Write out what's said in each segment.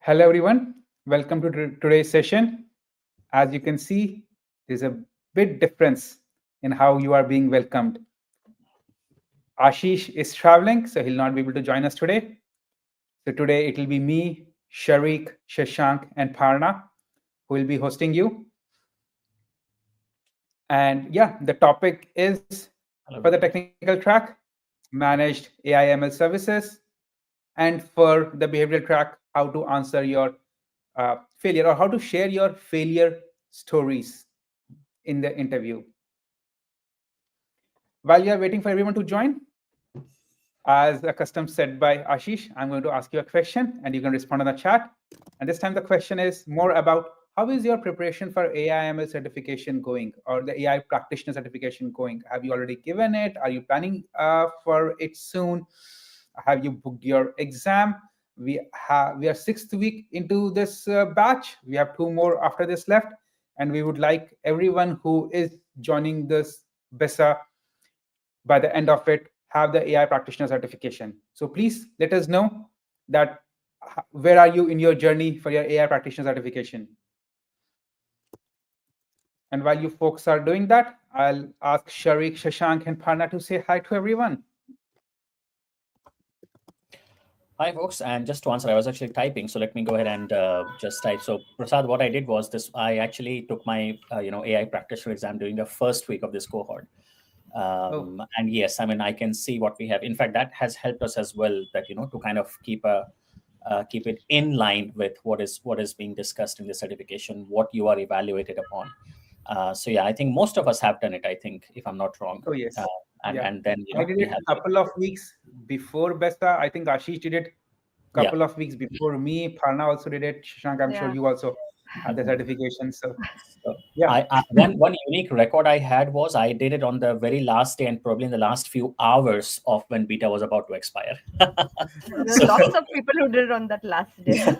Hello, everyone. Welcome to today's session. As you can see, there's a bit difference in how you are being welcomed. Ashish is traveling, so he'll not be able to join us today. So today it will be me, Sharik, Shashank, and Parna who will be hosting you. And yeah, the topic is for the technical track, managed AI ML services, and for the behavioral track, how to answer your failure or how to share your failure stories in the interview. While you are waiting for everyone to join, as a custom set by Ashish, I'm going to ask you a question and you can respond on the chat. And this time the question is more about how is your preparation for AI/ML certification going, or the AI practitioner certification going? Have you already given it? Are you planning for it soon? Have you booked your exam? We are sixth week into this batch. We have two more after this left, and we would like everyone who is joining this BESA by the end of it have the AI practitioner certification. So please let us know that where are you in your journey for your AI practitioner certification. And while you folks are doing that, I'll ask Sharik, Shashank, and Parna to say hi to everyone. Hi, folks. And just to answer, I was actually typing, so let me go ahead and just type. So, Prasad, what I did was this: I actually took my AI practitioner exam during the first week of this cohort. And yes, I mean, I can see what we have. In fact, that has helped us as well. That to kind of keep it in line with what is being discussed in the certification, what you are evaluated upon. So yeah, I think most of us have done it. I think, if I'm not wrong. Oh yes. And then I did we it have a couple of weeks before BESTA. I think Ashish did it a couple of weeks before me. Parna also did it. Shashank, I'm sure you also had the certification. So yeah. One unique record I had was I did it on the very last day and probably in the last few hours of when beta was about to expire. There are lots of people who did it on that last day.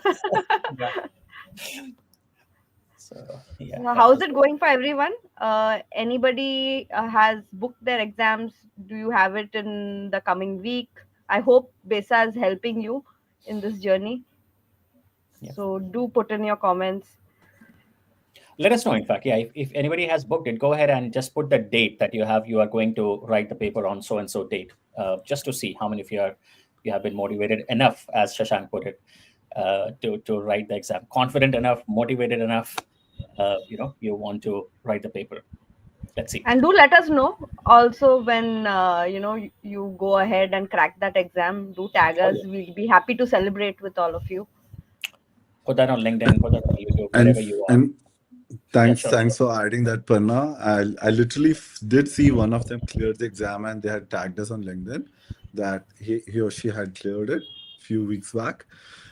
So how's it going for everyone? Anybody has booked their exams? Do you have it in the coming week? I hope BESA is helping you in this journey. So do put in your comments. Let us know. In fact, if anybody has booked it, go ahead and just put the date that you are going to write the paper on so and so date, just to see how many of you have been motivated enough, as Shashank put it, to write the exam, confident enough, motivated enough. You want to write the paper. Let's see. And do let us know also when you go ahead and crack that exam. Do tag us. We'll be happy to celebrate with all of you. Put that on LinkedIn, put that on YouTube, wherever you are. And thanks for adding that, Parna. I literally did see one of them cleared the exam, and they had tagged us on LinkedIn that he or she had cleared it a few weeks back.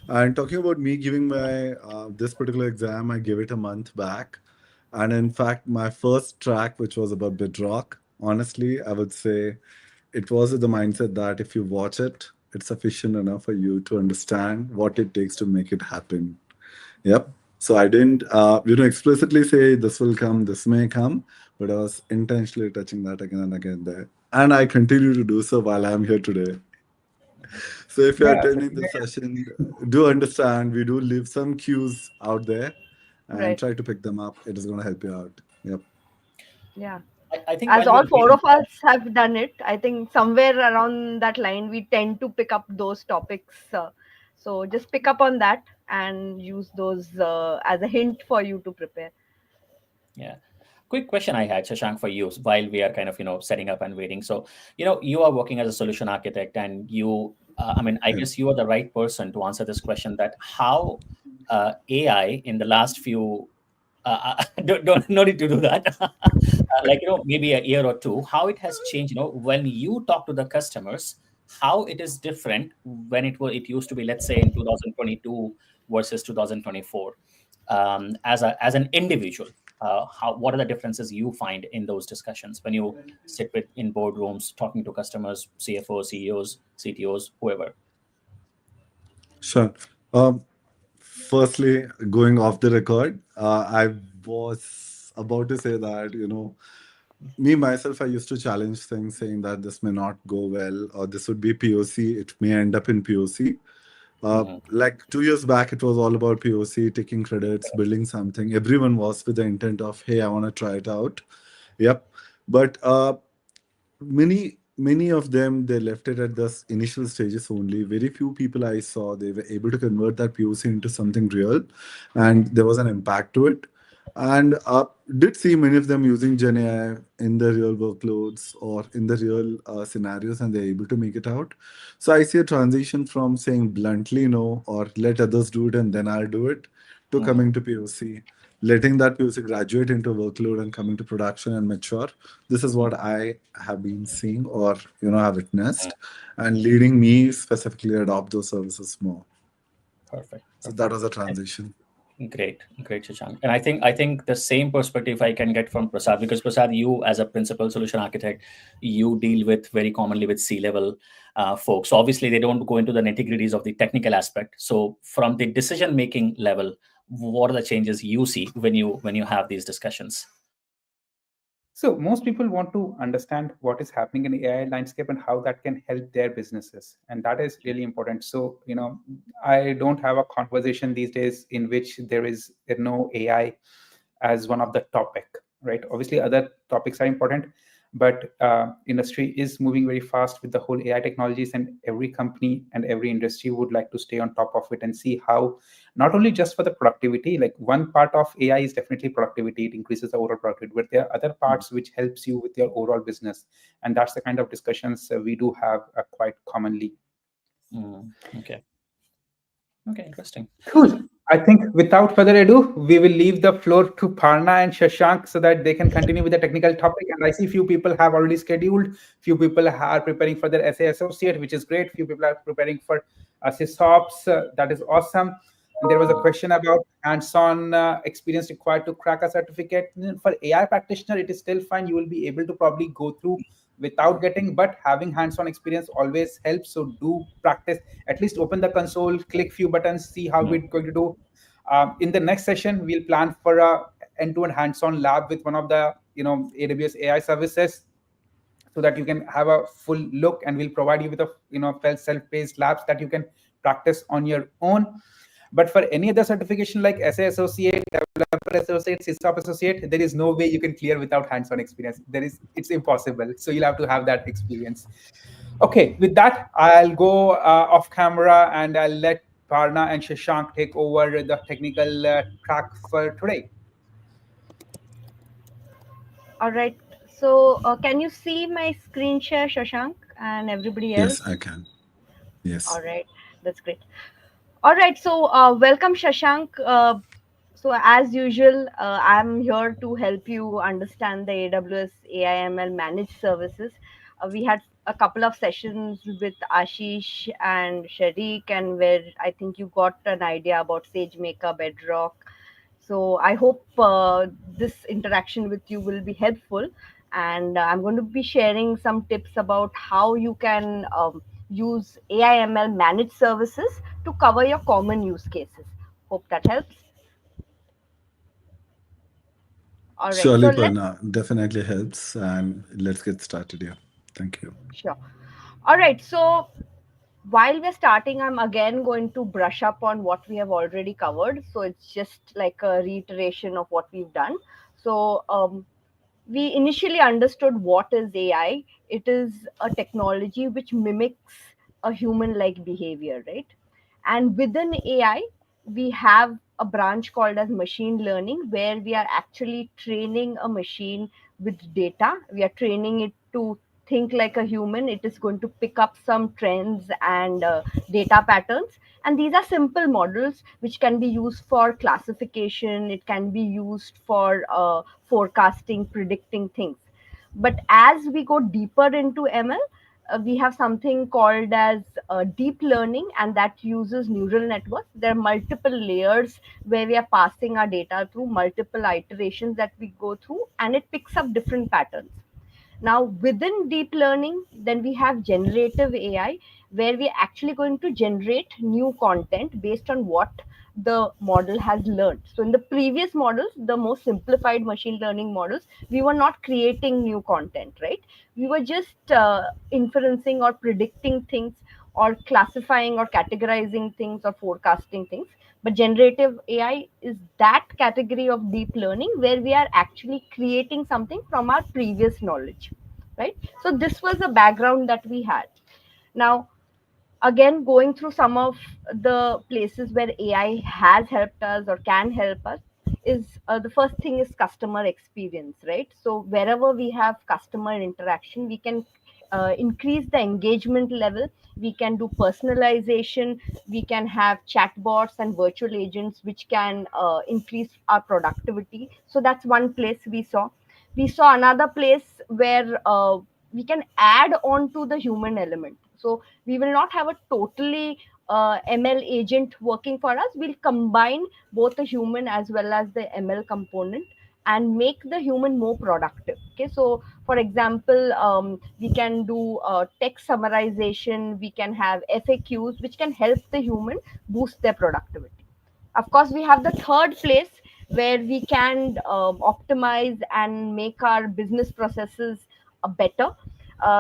And talking about me giving my this particular exam, I gave it a month back. And in fact, my first track, which was about Bedrock, honestly, I would say it was with the mindset that if you watch it, it's sufficient enough for you to understand what it takes to make it happen. Yep. So I didn't, explicitly say this will come, this may come, but I was intentionally touching that again and again there. And I continue to do so while I'm here today. So if you're attending the session, do understand we do leave some cues out there and try to pick them up. It is going to help you out. Yep. Yeah. I think as all four of us have done it, I think somewhere around that line, we tend to pick up those topics. So just pick up on that and use those as a hint for you to prepare. Yeah. Quick question I had, Shashank, for you while we are kind of, setting up and waiting. So, you are working as a solution architect and you, I guess you are the right person to answer this question that how AI in the last few, no need to do that. Maybe a year or two, how it has changed, when you talk to the customers, how it is different when it used to be, let's say in 2022 versus 2024, as an individual. What are the differences you find in those discussions when you sit in boardrooms talking to customers, CFOs, CEOs, CTOs, whoever? Sure. Firstly, going off the record, I was about to say that, me myself, I used to challenge things saying that this may not go well or this would be POC. It may end up in POC. Like 2 years back, it was all about POC, taking credits, building something. Everyone was with the intent of, hey, I want to try it out. Yep. But many of them, they left it at the initial stages only. Very few people I saw, they were able to convert that POC into something real, and there was an impact to it. And did see many of them using Gen AI in the real workloads or in the real scenarios, and they're able to make it out. So I see a transition from saying bluntly no, or let others do it and then I'll do it, to coming to POC, letting that POC graduate into workload and coming to production and mature. This is what I have been seeing, or have witnessed, and leading me specifically adopt those services more. Perfect. So that was a transition. Great, Shashank. And I think the same perspective I can get from Prasad, because Prasad, you as a principal solution architect, you deal with very commonly with C-level folks. So obviously, they don't go into the nitty-gritties of the technical aspect. So from the decision-making level, what are the changes you see when you have these discussions? So most people want to understand what is happening in the AI landscape and how that can help their businesses, and that is really important. So I don't have a conversation these days in which there is no AI as one of the topic, right? Obviously, other topics are important, but industry is moving very fast with the whole AI technologies, and every company and every industry would like to stay on top of it and see how, not only just for the productivity, like one part of AI is definitely productivity, it increases the overall productivity, but there are other parts which helps you with your overall business, and that's the kind of discussions we do have quite commonly. Okay, interesting. Cool. I think without further ado, we will leave the floor to Parna and Shashank so that they can continue with the technical topic. And I see few people have already scheduled. Few people are preparing for their SA associate, which is great. Few people are preparing for SysOps. That is awesome. And there was a question about hands-on experience required to crack a certificate. For AI practitioner, it is still fine. You will be able to probably go through without getting, but having hands-on experience always helps. So do practice, at least open the console, click few buttons, see how we're going to do. In the next session, we'll plan for a end-to-end hands-on lab with one of the AWS AI services, so that you can have a full look, and we'll provide you with a self-paced labs that you can practice on your own. But for any other certification like SA Associate, Developer Associate, SysOps Associate, there is no way you can clear without hands-on experience. It's impossible. So you'll have to have that experience. Okay, with that, I'll go off camera and I'll let Parna and Shashank take over the technical track for today. All right. So can you see my screen share, Shashank, and everybody else? Yes, I can. Yes. All right. That's great. All right. So welcome, Shashank. So as usual, I'm here to help you understand the AWS AIML managed services. We had a couple of sessions with Ashish and Sharik, and where I think you got an idea about SageMaker, Bedrock. So I hope this interaction with you will be helpful. And I'm going to be sharing some tips about how you can use AIML managed services to cover your common use cases. Hope that helps. All right. Surely, So let's Parna, definitely helps. And let's get started here. Thank you. sure. All right. So while we're starting, I'm again going to brush up on what we have already covered. So it's just like a reiteration of what we've done. So we initially understood what is AI. It is a technology which mimics a human like behavior, right? And within AI, we have a branch called as machine learning, where we are actually training a machine with data. We are training it to think like a human. It is going to pick up some trends and data patterns. And these are simple models which can be used for classification, it can be used for forecasting, predicting things. But as we go deeper into ML, we have something called as deep learning, and that uses neural networks. There are multiple layers where we are passing our data through, multiple iterations that we go through, and it picks up different patterns. Now, within deep learning, then we have generative AI, where we're actually going to generate new content based on what the model has learned. So, in the previous models, the most simplified machine learning models, we were not creating new content, right? We were just inferencing or predicting things or classifying or categorizing things or forecasting things. But generative AI is that category of deep learning where we are actually creating something from our previous knowledge, right? So this was the background that we had. Now, again, going through some of the places where AI has helped us or can help us is the first thing is customer experience, right? So wherever we have customer interaction, we can increase the engagement level. We can do personalization. We can have chatbots and virtual agents which can increase our productivity. So that's one place we saw. We saw another place where we can add on to the human element. So we will not have a totally ML agent working for us. We'll combine both the human as well as the ML component and make the human more productive. Okay, so for example, we can do text summarization, we can have FAQs, which can help the human boost their productivity. Of course, we have the third place where we can optimize and make our business processes better.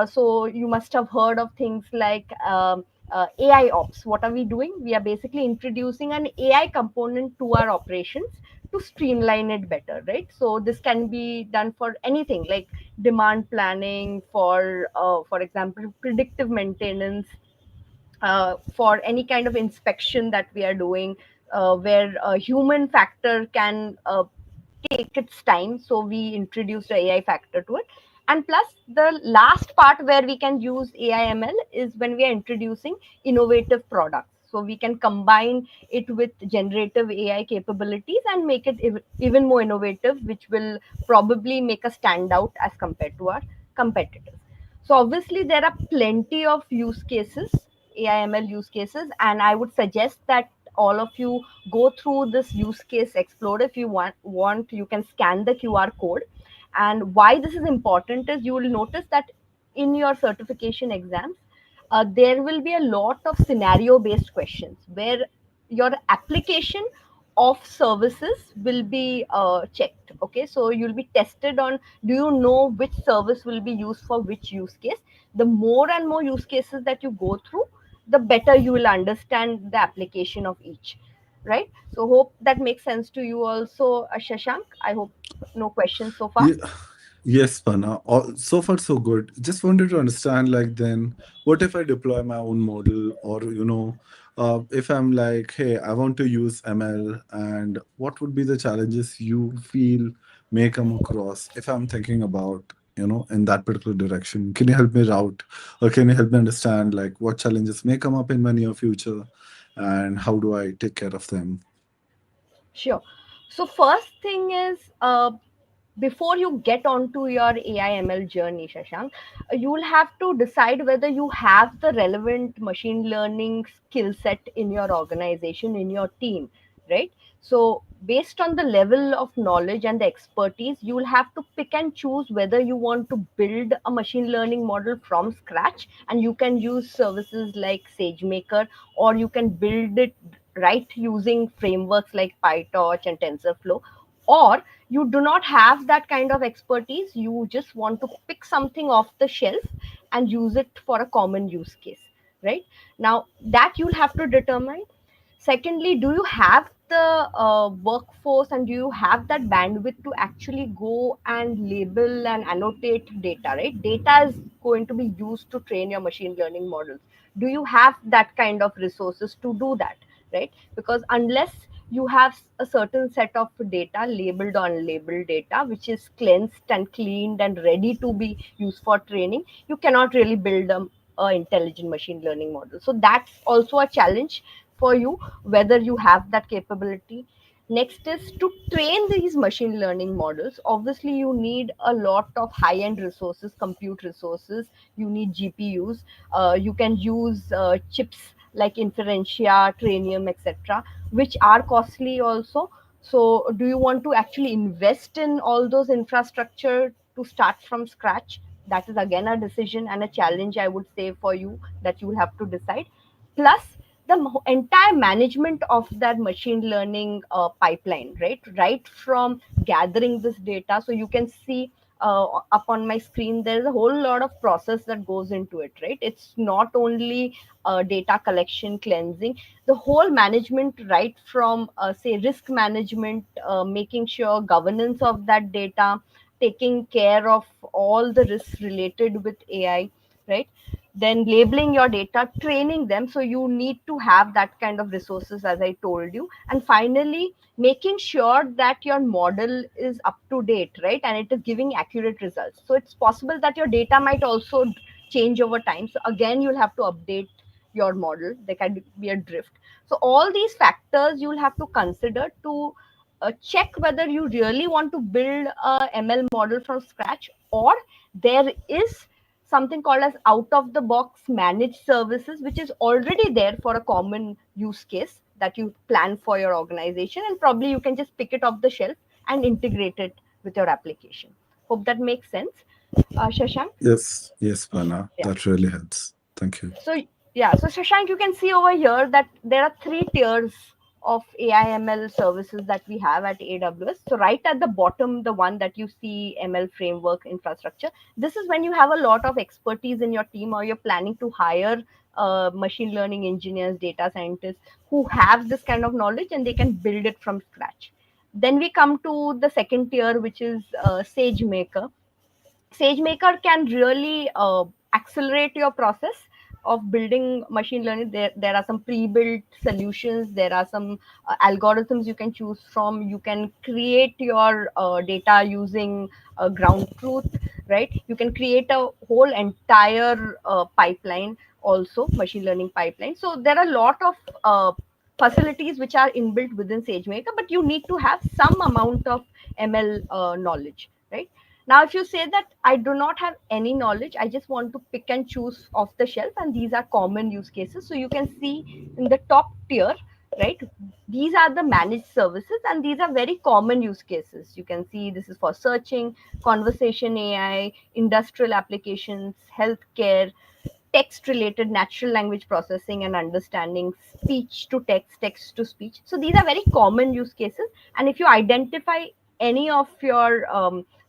So you must have heard of things like AI ops. What are we doing? We are basically introducing an AI component to our operations to streamline it better, right? So this can be done for anything like demand planning, for example, predictive maintenance, for any kind of inspection that we are doing, where a human factor can take its time. So we introduced a AI factor to it. And plus, the last part where we can use AI ML is when we are introducing innovative products. So we can combine it with generative AI capabilities and make it even more innovative, which will probably make us stand out as compared to our competitors. So obviously there are plenty of use cases, AIML use cases, and I would suggest that all of you go through this use case explorer. If you want, you can scan the QR code. And why this is important is you will notice that in your certification exams, there will be a lot of scenario based questions where your application of services will be checked. Okay, so you'll be tested on, do you know which service will be used for which use case? The more and more use cases that you go through, the better you will understand the application of each, right? So hope that makes sense to you also, Shashank. I hope no questions so far. Yeah, yes, Pana. So far, so good. Just wanted to understand, like, then what if I deploy my own model, or if I'm like, hey, I want to use ML, and what would be the challenges you feel may come across if I'm thinking about, in that particular direction? Can you help me route, or can you help me understand, like, what challenges may come up in my near future, and how do I take care of them? Sure. So first thing is, before you get onto your AI ML journey, Shashank, you will have to decide whether you have the relevant machine learning skill set in your organization, in your team, right? So based on the level of knowledge and the expertise, you will have to pick and choose whether you want to build a machine learning model from scratch, and you can use services like SageMaker, or you can build it right using frameworks like PyTorch and TensorFlow. Or you do not have that kind of expertise, you just want to pick something off the shelf and use it for a common use case, right? Now that you'll have to determine. Secondly, do you have the workforce, and do you have that bandwidth to actually go and label and annotate data, right? Data is going to be used to train your machine learning models. Do you have that kind of resources to do that, right? Because unless you have a certain set of data, labeled or unlabeled data, which is cleansed and cleaned and ready to be used for training, you cannot really build a intelligent machine learning model. So that's also a challenge for you, whether you have that capability. Next is to train these machine learning models. Obviously you need a lot of high end resources, compute resources. You need GPUs. You can use chips like Inferentia, Trainium, etc., which are costly also. So do you want to actually invest in all those infrastructure to start from scratch? That is again a decision and a challenge, I would say, for you, that you will have to decide. Plus the entire management of that machine learning pipeline, right from gathering this data. So you can see up on my screen, there's a whole lot of process that goes into it, right? It's not only data collection, cleansing, the whole management, right from say risk management, making sure governance of that data, taking care of all the risks related with AI, right? Then labeling your data, training them. So you need to have that kind of resources, as I told you. And finally, making sure that your model is up to date, right? And it is giving accurate results. So it's possible that your data might also change over time. So again, you'll have to update your model. There can be a drift. So all these factors you'll have to consider to check whether you really want to build a ML model from scratch, or there is something called as out of the box managed services, which is already there for a common use case that you plan for your organization, and probably you can just pick it off the shelf and integrate it with your application. Hope that makes sense. Shashank? Yes, Pana. Yeah. That really helps. Thank you. So yeah, so Shashank, you can see over here that there are three tiers of AI/ML services that we have at AWS. So right at the bottom, the one that you see, ML framework infrastructure, this is when you have a lot of expertise in your team, or you're planning to hire machine learning engineers, data scientists who have this kind of knowledge and they can build it from scratch. Then we come to the second tier, which is SageMaker. SageMaker can really accelerate your process of building machine learning. There are some pre-built solutions. There are some algorithms you can choose from. You can create your data using ground truth, right? You can create a whole entire pipeline, also machine learning pipeline. So there are a lot of facilities which are inbuilt within SageMaker, but you need to have some amount of ML knowledge, right? Now, if you say that I do not have any knowledge, I just want to pick and choose off the shelf, and these are common use cases. So you can see in the top tier, right? These are the managed services, and these are very common use cases. You can see this is for searching, conversation AI, industrial applications, healthcare, text related natural language processing and understanding, speech to text, text to speech. So these are very common use cases. And if you identify any of your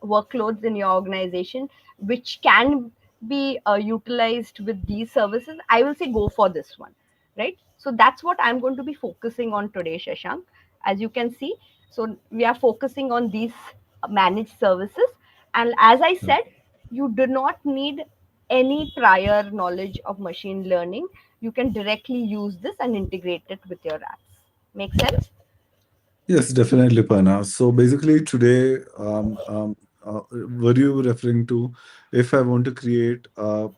workloads in your organization which can be utilized with these services, I will say go for this one, right? So that's what I'm going to be focusing on today, Shashank. As you can see, so we are focusing on these managed services. And as I said, you do not need any prior knowledge of machine learning. You can directly use this and integrate it with your apps. Make sense? Yes, definitely, Pana. So basically, today, were you referring to if I want to create a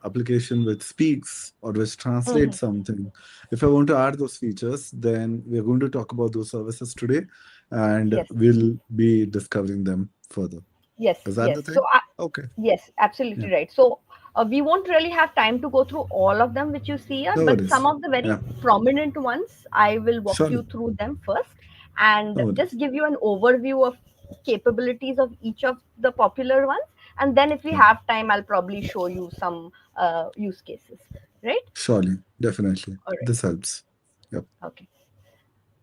application which speaks or which Mhm. translates something? If I want to add those features, then we're going to talk about those services today, and Yes, we'll be discovering them further. yes, Is that yes. the thing? Okay. Yes, Yeah. absolutely right. So we won't really have time to go through all of them which you see here, No but some worries. of the very Yeah. prominent ones, I will walk you Surely. through them first and No worries. just give you an overview of capabilities of each of the popular ones. And then if we Yeah. have time, I'll probably show you some use cases, right? Surely. Definitely. All right. This helps. Yep. Okay.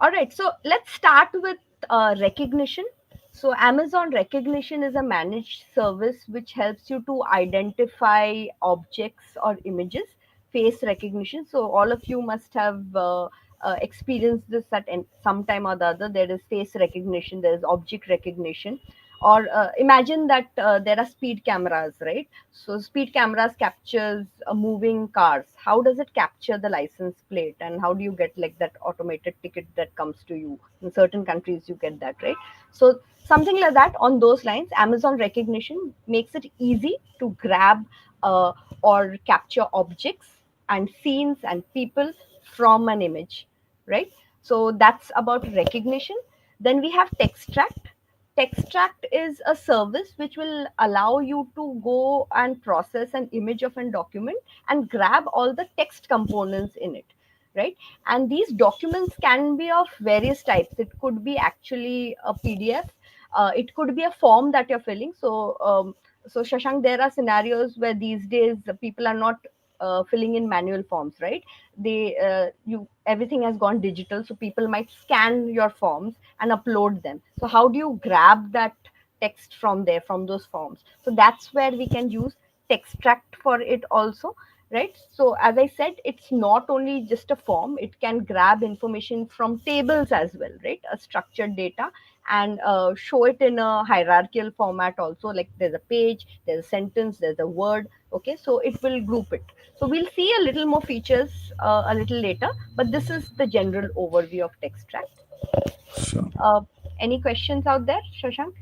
All right, so let's start with recognition. So, Amazon Recognition is a managed service which helps you to identify objects or images, face recognition. So, all of you must have experienced this at some time or the other. There is face recognition, there is object recognition, or imagine that there are speed cameras, right? So speed cameras captures moving cars. How does it capture the license plate, and how do you get like that automated ticket that comes to you? In certain countries you get that, right? So something like that, on those lines, Amazon Recognition makes it easy to grab or capture objects and scenes and people from an image, right? So that's about recognition. Then we have Textract. Textract is a service which will allow you to go and process an image of a document and grab all the text components in it, right? And these documents can be of various types. It could be actually a PDF, it could be a form that you're filling. So Shashank, there are scenarios where these days the people are not filling in manual forms, right? You everything has gone digital, so people might scan your forms and upload them. So how do you grab that text from there, from those forms. So that's where we can use textract for it also, right? So as I said, it's not only just a form, it can grab information from tables as well, right? A structured data, and show it in a hierarchical format also, like there's a page, there's a sentence, there's a word. Okay, so it will group it. So we'll see a little more features a little later, but this is the general overview of textract. Sure. uh, any questions out there, Shashank?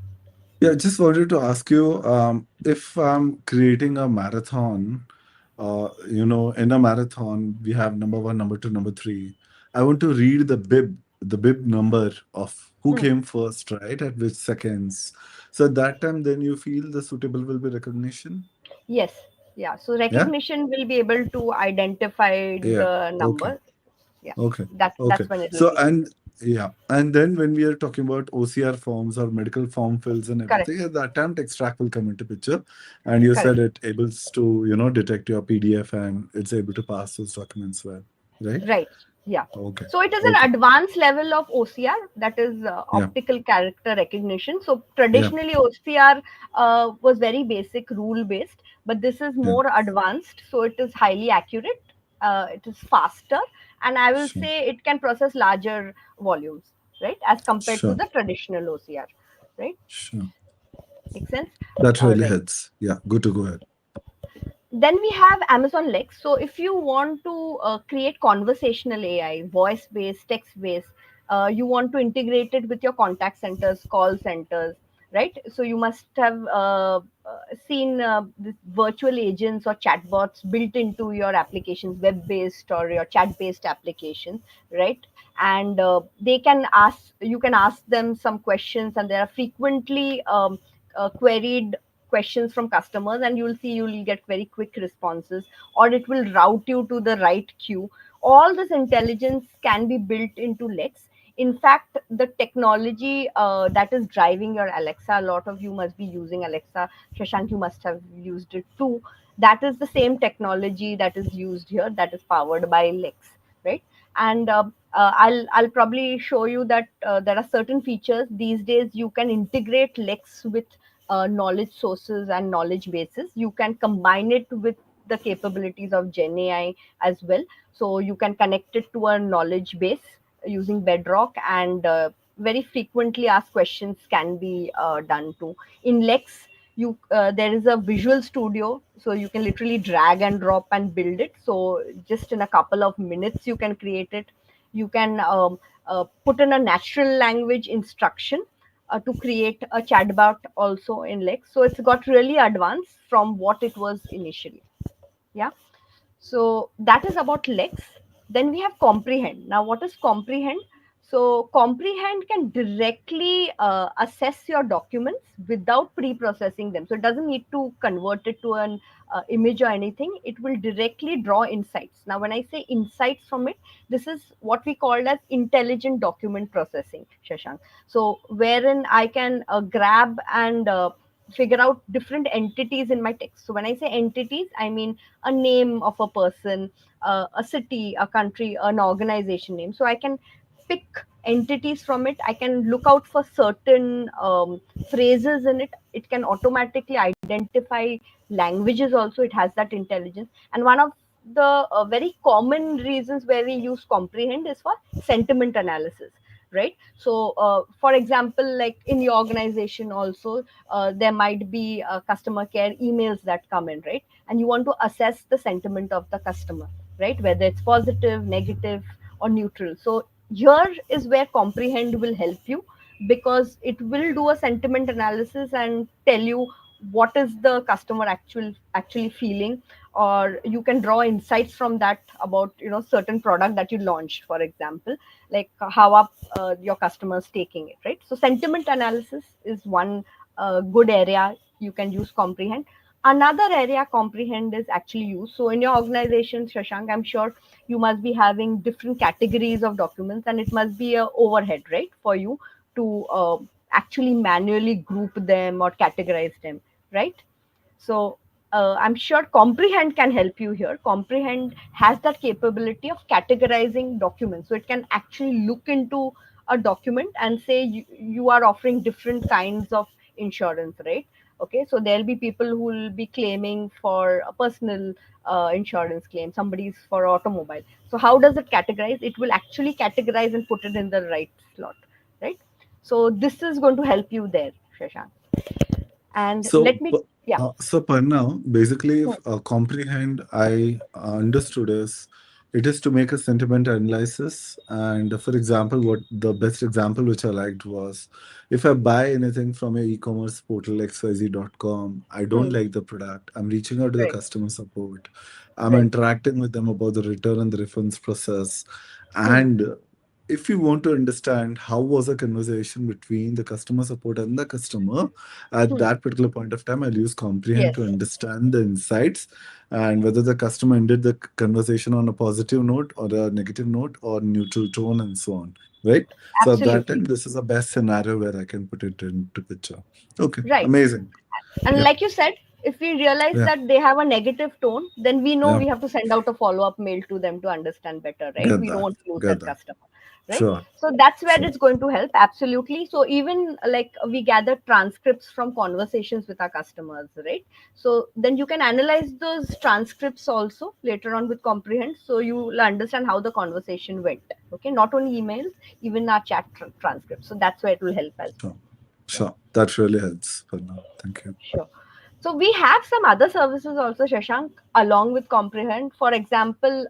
Yeah, just wanted to ask you, if I'm creating a marathon, in a marathon, we have number one, number two, number three. I want to read the bib number of who Hmm. came first, right? At which seconds. So at that time, then you feel the suitable will be recognition? Yes. Yeah, so Yeah? recognition will be able to identify Yeah. the Okay. number. Yeah, Okay. Okay. that's when it will So, be and yeah, and then when we are talking about OCR forms or medical form fills and correct. everything, at that time extract will come into picture. And you Correct. said it able to, detect your PDF and it's able to pass those documents well, right? Right. Yeah. Okay. So it is Okay. an advanced level of OCR, that is Yeah. optical character recognition. So Yeah. traditionally OCR was very basic, rule based, but this is Yeah. more advanced. So it is highly accurate. It is faster, and I will Sure. say it can process larger volumes, right, as compared to Sure. the traditional OCR, right? Sure. Make sense? That All really right. helps. Yeah. Good to go ahead. Then we have Amazon Lex. So if you want to create conversational AI, voice based, text based, you want to integrate it with your contact centers, call centers, right? So you must have seen this virtual agents or chatbots built into your applications, web based or your chat based applications, right? And they can ask, you can ask them some questions, and there are frequently queried questions from customers, and you'll see you'll get very quick responses, or it will route you to the right queue. All this intelligence can be built into Lex. In fact, the technology that is driving your Alexa, a lot of you must be using Alexa. Shashank, you must have used it too. That is the same technology that is used here, that is powered by Lex, right? And I'll probably show you that there are certain features these days. You can integrate Lex with knowledge sources and knowledge bases. You can combine it with the capabilities of Gen AI as well. So you can connect it to a knowledge base using Bedrock, and very frequently asked questions can be done too. In Lex, you there is a Visual Studio, so you can literally drag and drop and build it. So just in a couple of minutes, you can create it. You can put in a natural language instruction to create a chatbot also in Lex. So it's got really advanced from what it was initially. Yeah. So that is about Lex. Then we have Comprehend. Now, what is Comprehend? So Comprehend can directly assess your documents without pre-processing them. So it doesn't need to convert it to an image or anything. It will directly draw insights. Now, when I say insights from it, this is what we call as intelligent document processing, Shashank. So wherein I can grab and figure out different entities in my text. So when I say entities, I mean a name of a person, a city, a country, an organization name. So I can pick entities from it. I can look out for certain phrases in it. It can automatically identify languages also. It has that intelligence. And one of the very common reasons where we use Comprehend is for sentiment analysis, right? So for example, like in your organization also, there might be customer care emails that come in, right? And you want to assess the sentiment of the customer, right? Whether it's positive, negative, or neutral. So here is where Comprehend will help you, because it will do a sentiment analysis and tell you what is the customer actually feeling, or you can draw insights from that about certain product that you launched, for example, like how are your customers taking it, right? So sentiment analysis is one good area you can use Comprehend. Another area Comprehend is actually used, so in your organization, Shashank, I'm sure you must be having different categories of documents, and it must be a overhead, right, for you to actually manually group them or categorize them, right? So I'm sure Comprehend can help you here. Comprehend has that capability of categorizing documents. So it can actually look into a document and say you are offering different kinds of insurance, right? Okay, so there'll be people who will be claiming for a personal insurance claim, somebody's for automobile. So how does it categorize? It will actually categorize and put it in the right slot, right? So this is going to help you there, Shashank. And So, let me, yeah. so Parna, basically, Hmm. if comprehend, I understood is it is to make a sentiment analysis. And for example, what the best example which I liked was if I buy anything from a e-commerce portal xyz.com, I don't Hmm. like the product. I'm reaching out to the Right, customer support. I'm right. interacting with them about the return and the refunds process. Hmm. And if you want to understand how was a conversation between the customer support and the customer, at Hmm. that particular point of time, I'll use comprehend Yes, to understand the insights and whether the customer ended the conversation on a positive note or a negative note or neutral tone and so on. Right? So at that absolutely. time, this is the best scenario where I can put it into picture. Okay, Right. amazing. And Yeah, like you said, if we realize yeah, that they have a negative tone, then we know yeah. we have to send out a follow-up mail to them to understand better, right? Get We don't that. want to lose Get that that. customer, right? Sure, So that's where sure. it's going to help, absolutely. So even like we gather transcripts from conversations with our customers, right? So then you can analyze those transcripts also later on with comprehend, so you will understand how the conversation went. Okay, not only emails, even our chat transcripts. So that's where it will help as well. Sure. Yeah, Sure. That really helps for now. Thank you. sure. So we have some other services also, Shashank, along with Comprehend. For example,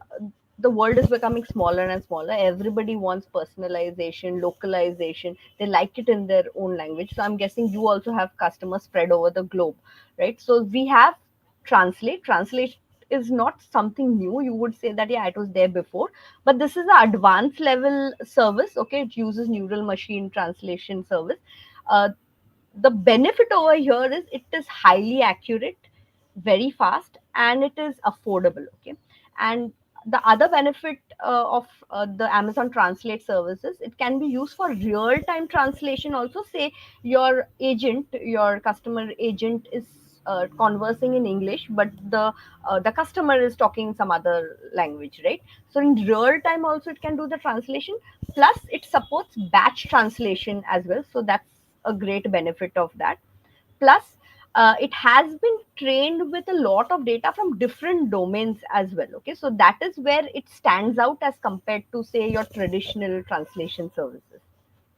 the world is becoming smaller and smaller. Everybody wants personalization, localization. They like it in their own language. So I'm guessing you also have customers spread over the globe, right? So we have Translate. Translate is not something new. You would say that, yeah, it was there before. But this is an advanced level service. Okay, it uses neural machine translation service. Uh, the benefit over here is it is highly accurate, very fast, and it is affordable. Okay, and the other benefit of the Amazon Translate services, it can be used for real time translation also. Say your customer agent is conversing in English, but the customer is talking some other language, right? So in real time also it can do the translation. Plus it supports batch translation as well, so that's a great benefit of that. Plus it has been trained with a lot of data from different domains as well. Okay, so that is where it stands out as compared to, say, your traditional translation services.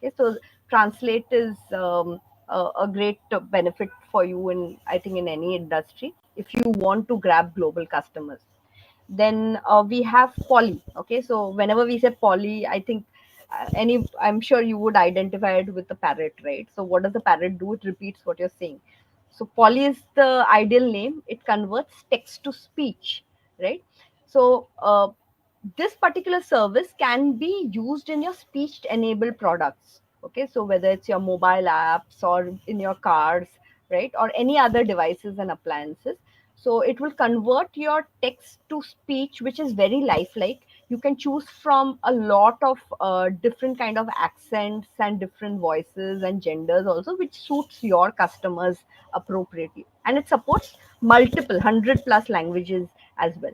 Okay, so Translate is a great benefit for you in, I think, in any industry if you want to grab global customers. Then we have Poly. Okay, so whenever we say Poly, I think I'm sure you would identify it with the parrot, right? So what does the parrot do? It repeats what you're saying. So Poly is the ideal name. It converts text to speech, right? So this particular service can be used in your speech enabled products. Okay, so whether it's your mobile apps or in your cars, right, or any other devices and appliances. So it will convert your text to speech, which is very lifelike. You can choose from a lot of different kind of accents and different voices and genders also, which suits your customers appropriately. And it supports multiple 100 plus languages as well.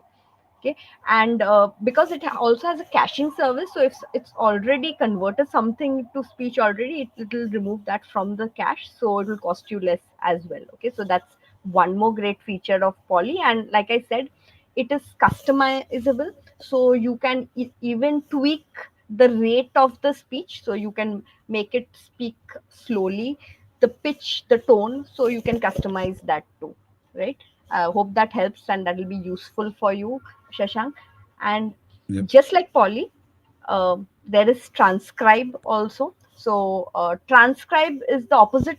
Okay, and because it also has a caching service, so if it's already converted something to speech already, it will remove that from the cache, so it will cost you less as well. Okay, so that's one more great feature of Poly. And like I said, it is customizable, so you can even tweak the rate of the speech, so you can make it speak slowly, the pitch, the tone, so you can customize that too, right? I hope that helps and that will be useful for you, Shashank. And Yep. just like Polly, there is transcribe also. So transcribe is the opposite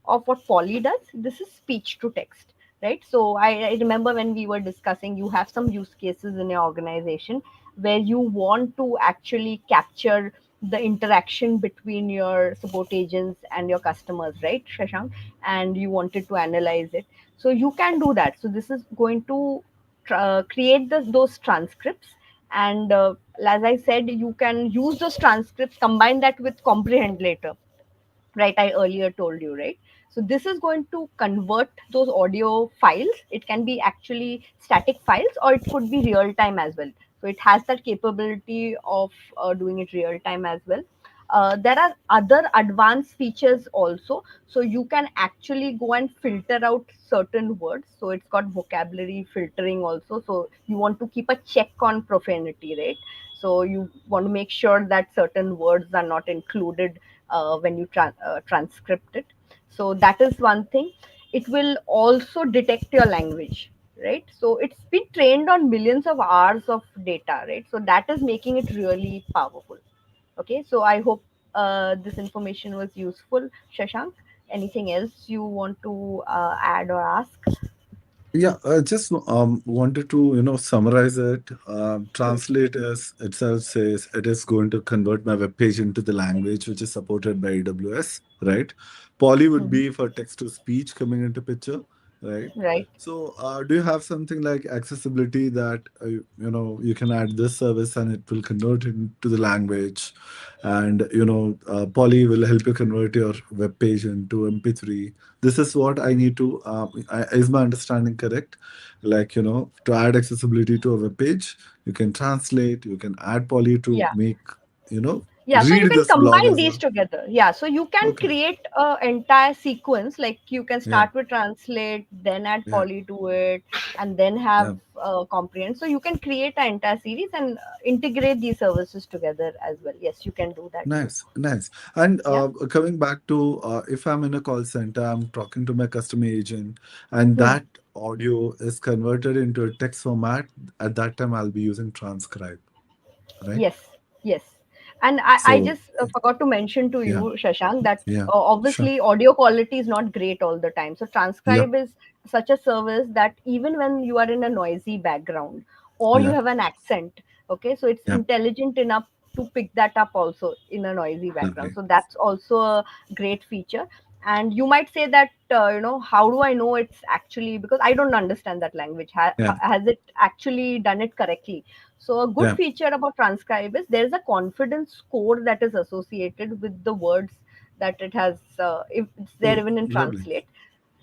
of what Polly does. This is speech to text, right? So I remember when we were discussing, you have some use cases in your organization where you want to actually capture the interaction between your support agents and your customers, right, Shashank? And you wanted to analyze it. So you can do that. So this is going to create those transcripts. And as I said, you can use those transcripts, combine that with comprehend later, right? I earlier told you, right? So this is going to convert those audio files. It can be actually static files or it could be real time as well. So it has that capability of doing it real time as well. There are other advanced features also. So you can actually go and filter out certain words. So it's got vocabulary filtering also. So you want to keep a check on profanity, right? So you want to make sure that certain words are not included when you transcript it. So that is one thing. It will also detect your language, right? So it's been trained on millions of hours of data, right? So that is making it really powerful. Okay, so I hope this information was useful. Shashank, anything else you want to add or ask? Yeah, I just wanted to, summarize it. Hmm. Translate as itself says it is going to convert my web page into the language which is supported by AWS, right? Poly would Mhm. be for text to speech coming into picture, right? Right. So, do you have something like accessibility that you can add this service and it will convert it into the language, and Poly will help you convert your web page into MP3. This is what I need to. Is my understanding correct? Like, to add accessibility to a web page, you can translate, you can add Poly to Yeah. make, Yeah, so you read can this blog combine as these well. together. Yeah, so you can Okay. create a entire sequence. Like you can Yeah. start with translate, then add Yeah. poly to it, and then have Yeah. comprehend. So you can create an entire series and integrate these services together as well. Yes, you can do that too. Nice, nice. And Yeah. coming back to if I'm in a call center, I'm talking to my customer agent, and Hmm. that audio is converted into a text format. At that time, I'll be using transcribe, right? Yes, yes. And I So, just forgot to mention to yeah, you, Shashank, that yeah, sure. obviously audio quality is not great all the time. So Yep, transcribe is such a service that even when you are in a noisy background or you yep, have an accent, okay, so it's yep. intelligent enough to pick that up also in a noisy background. Lovely. So that's also a great feature. And you might say that, how do I know it's actually, because I don't understand that language. Yeah, Has it actually done it correctly? So a good yeah. feature about transcribe is there is a confidence score that is associated with the words that it has, if it's there Oh, even in lovely. translate.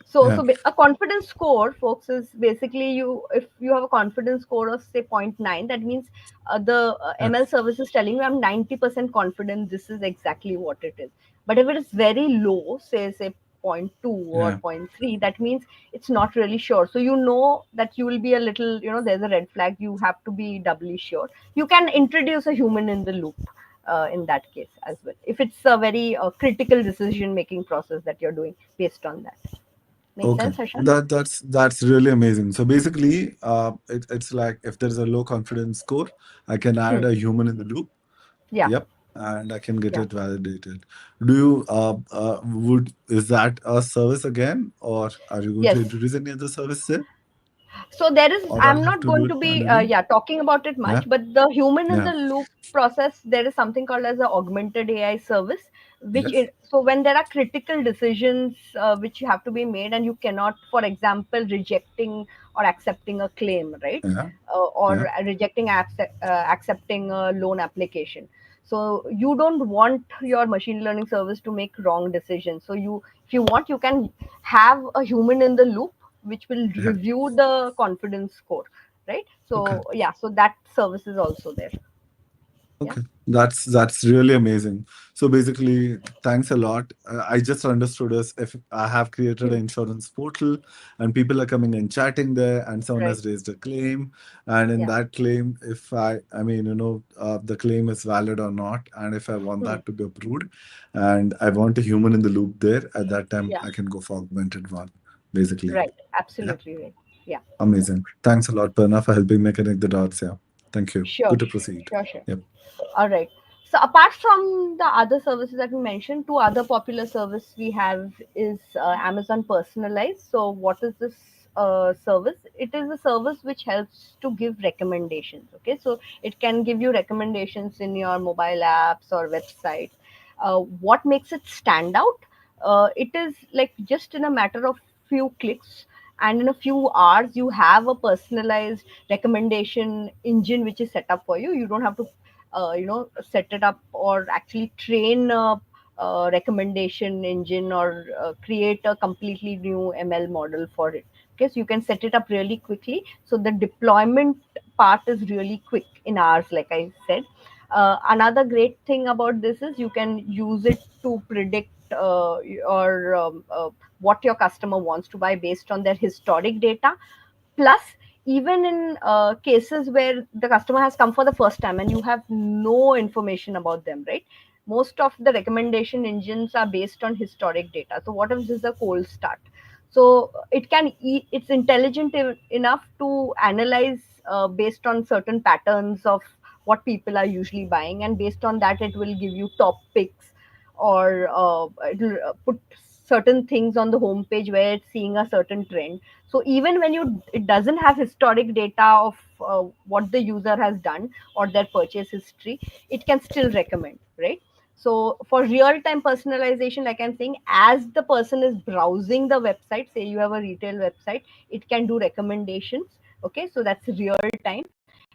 So, Yeah, a confidence score, folks, is basically if you have a confidence score of say zero point 0.9, that means the yeah, ML service is telling you I'm 90% confident this is exactly what it is. But if it is very low, say zero point 0.2 or yeah. zero point 0.3, that means it's not really sure. So you know that you will be a little, there's a red flag. You have to be doubly sure. You can introduce a human in the loop. In that case as well, if it's a very critical decision making process that you're doing based on that. Make Okay, sense, Harsha? that's really amazing. So basically, it's like if there's a low confidence score, I can Hmm. add a human in the loop. Yeah, Yep, and I can get yeah. it validated. Do you would is that a service again, or are you going to Yes. introduce any other service there, So there is, or I'll I'm have not to do going it to be, manually? yeah, talking about it Yeah, much, but the human in yeah, the loop process, there is something called as a augmented AI service, yes, so when there are critical decisions which have to be made and you cannot, for example, rejecting or accepting a claim, right? yeah, Or yeah, rejecting, accepting a loan application. So you don't want your machine learning service to make wrong decisions. So if you want, you can have a human in the loop which will yeah. review the confidence score, right? Okay. So yeah, so that service is also there. Yeah. Okay, that's really amazing. So basically, thanks a lot. I just understood as if I have created an Hmm. insurance portal and people are coming and chatting there, and someone Right. has raised a claim, and in Yeah. that claim, if I mean, the claim is valid or not, and if I want Hmm. that to be approved, and I want a human in the loop there, at that time Yeah. I can go for augmented one, basically. Right. Yeah, Absolutely right. Yeah. amazing. Thanks a lot, Perna, for helping me connect the dots. Yeah, thank you. Sure. Good to proceed. Sure. Yep. All right. So apart from the other services that we mentioned, two other popular service we have is Amazon Personalize. So what is this service? It is a service which helps to give recommendations. Okay, so it can give you recommendations in your mobile apps or websites. What makes it stand out? It is like just in a matter of few clicks and in a few hours you have a personalized recommendation engine which is set up for you. You don't have to set it up or actually train a recommendation engine or create a completely new ML model for it. Okay, so you can set it up really quickly. So the deployment part is really quick in hours, like I said. Another great thing about this is you can use it to predict what your customer wants to buy based on their historic data. Plus, even in cases where the customer has come for the first time and you have no information about them, right? Most of the recommendation engines are based on historic data. So what if this is a cold start? So it's intelligent enough to analyze based on certain patterns of what people are usually buying, and based on that it will give you top picks, or it'll put certain things on the homepage where it's seeing a certain trend. So even when it doesn't have historic data of what the user has done or their purchase history, it can still recommend, right? So for real time personalization, like I'm saying, as the person is browsing the website, say you have a retail website, it can do recommendations. Okay, so that's real time,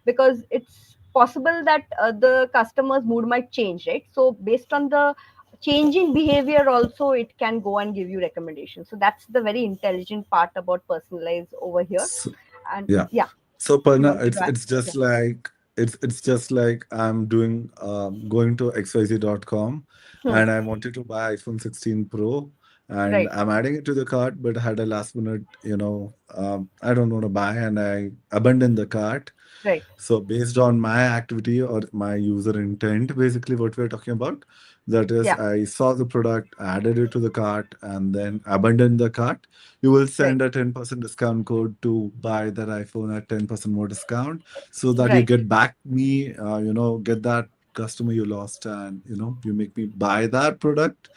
because it's possible that the customer's mood might change, right? So based on the changing behavior also, it can go and give you recommendations. So that's the very intelligent part about personalize over here. So, And yeah. yeah, So you Parna, wanted to add? it's just Yeah, like it's just like I'm doing going to xyz.com hmm. and I wanted to buy iPhone 16 Pro and Right, I'm adding it to the cart, but had a last minute, I don't want to buy and I abandoned the cart. right. So based on my activity or my user intent, basically what we're talking about, that is Yeah, I saw the product, added it to the cart, and then abandoned the cart. You will right, send a 10% discount code to buy that iPhone at 10% more discount so that you right. get back me, get that customer you lost and, you make me buy that product.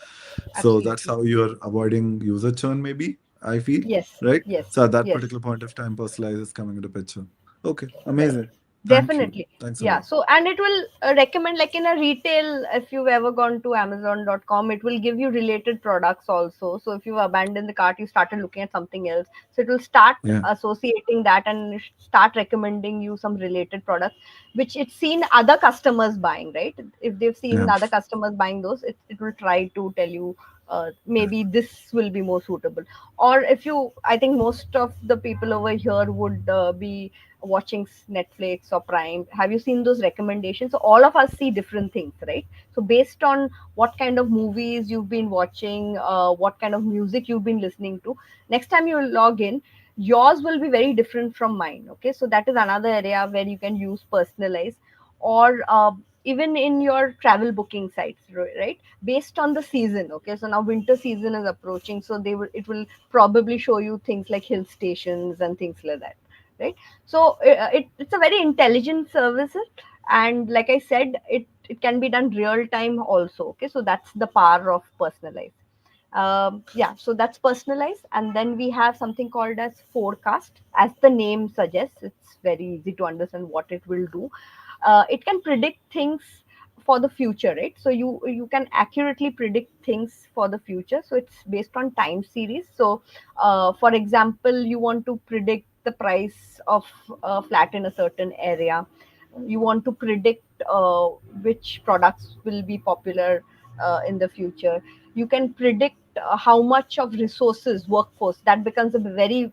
So that's Absolutely. how you're avoiding user churn, maybe, I feel, Yes, right? yes, So at that yes. particular point of time, personalize is coming into picture. Okay, Right. amazing. Thank you. Definitely. Thanks a Yeah. lot. So, and it will recommend, like in a retail, if you've ever gone to Amazon.com, it will give you related products also. So, if you abandon the cart, you started looking at something else. So, it will start Yeah. associating that and start recommending you some related products, which it's seen other customers buying, right? If they've seen Yeah. other customers buying those, it will try to tell you maybe this will be more suitable. Or if you, I think most of the people over here would be watching Netflix or Prime. Have you seen those recommendations? So all of us see different things, right? So based on what kind of movies you've been watching, what kind of music you've been listening to, next time you log in, yours will be very different from mine. Okay, so that is another area where you can use personalize, or even in your travel booking sites, right? Based on the season. Okay, so now winter season is approaching, so it will probably show you things like hill stations and things like that, right? So it's a very intelligent service, and like I said, it can be done real time also. Okay, so that's the power of personalize. Yeah, so that's personalized. And then we have something called as forecast. As the name suggests, it's very easy to understand what it will do. It can predict things for the future, right? So you can accurately predict things for the future. So it's based on time series. So for example, you want to predict the price of a flat in a certain area. You want to predict which products will be popular in the future. You can predict how much of resources, workforce, that becomes a very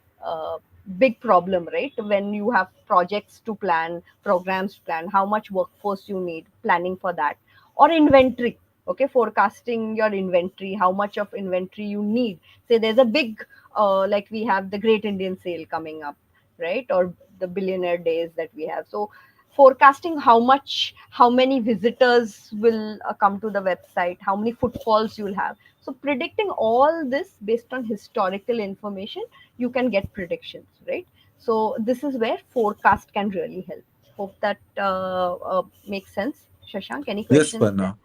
big problem, right? When you have projects to plan, programs to plan, how much workforce you need, planning for that. Or inventory. Okay, forecasting your inventory, how much of inventory you need. Say there's a big like we have the Great Indian Sale coming up, right? Or the billionaire days that we have. So forecasting how many visitors will come to the website, how many footfalls you'll have. So predicting all this based on historical information, you can get predictions, right? So this is where forecast can really help. Hope that makes sense. Shashank, any Yes, questions there? Parna.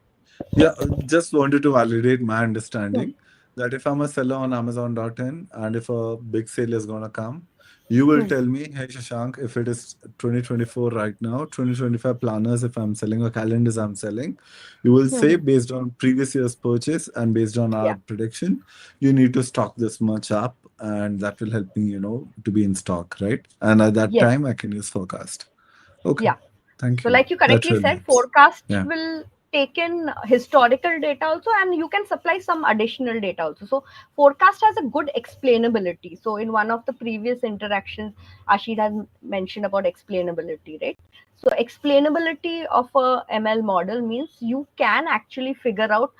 Yeah, just wanted to validate my Hmm. understanding that if I'm a seller on Amazon.in and if a big sale is gonna come, you will Hmm. tell me, hey Shashank, if it is 2024 right now, 2025 planners, if I'm selling or calendars I'm selling, you will Hmm. say Hmm. based on previous year's purchase and based on our Yeah. prediction, you need to stock this much up and that will help me, to be in stock, right? And at that Yes. time I can use forecast. Okay, Yeah. thank So you. like you That correctly really said, helps. forecast Yeah. will taken historical data also, and you can supply some additional data also. So forecast has a good explainability. So in one of the previous interactions, Ashid has mentioned about explainability, right? So explainability of a ML model means you can actually figure out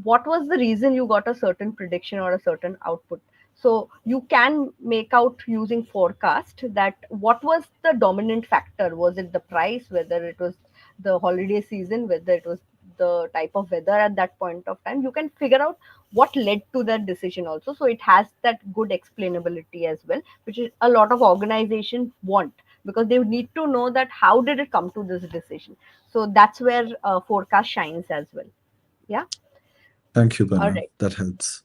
what was the reason you got a certain prediction or a certain output. So you can make out using forecast that what was the dominant factor. Was it the price, whether it was the holiday season, whether it was the type of weather at that point of time? You can figure out what led to that decision also. So it has that good explainability as well, which is a lot of organizations want, because they need to know that how did it come to this decision. So that's where forecast shines as well. Yeah. Thank you, All Panna. right. That helps.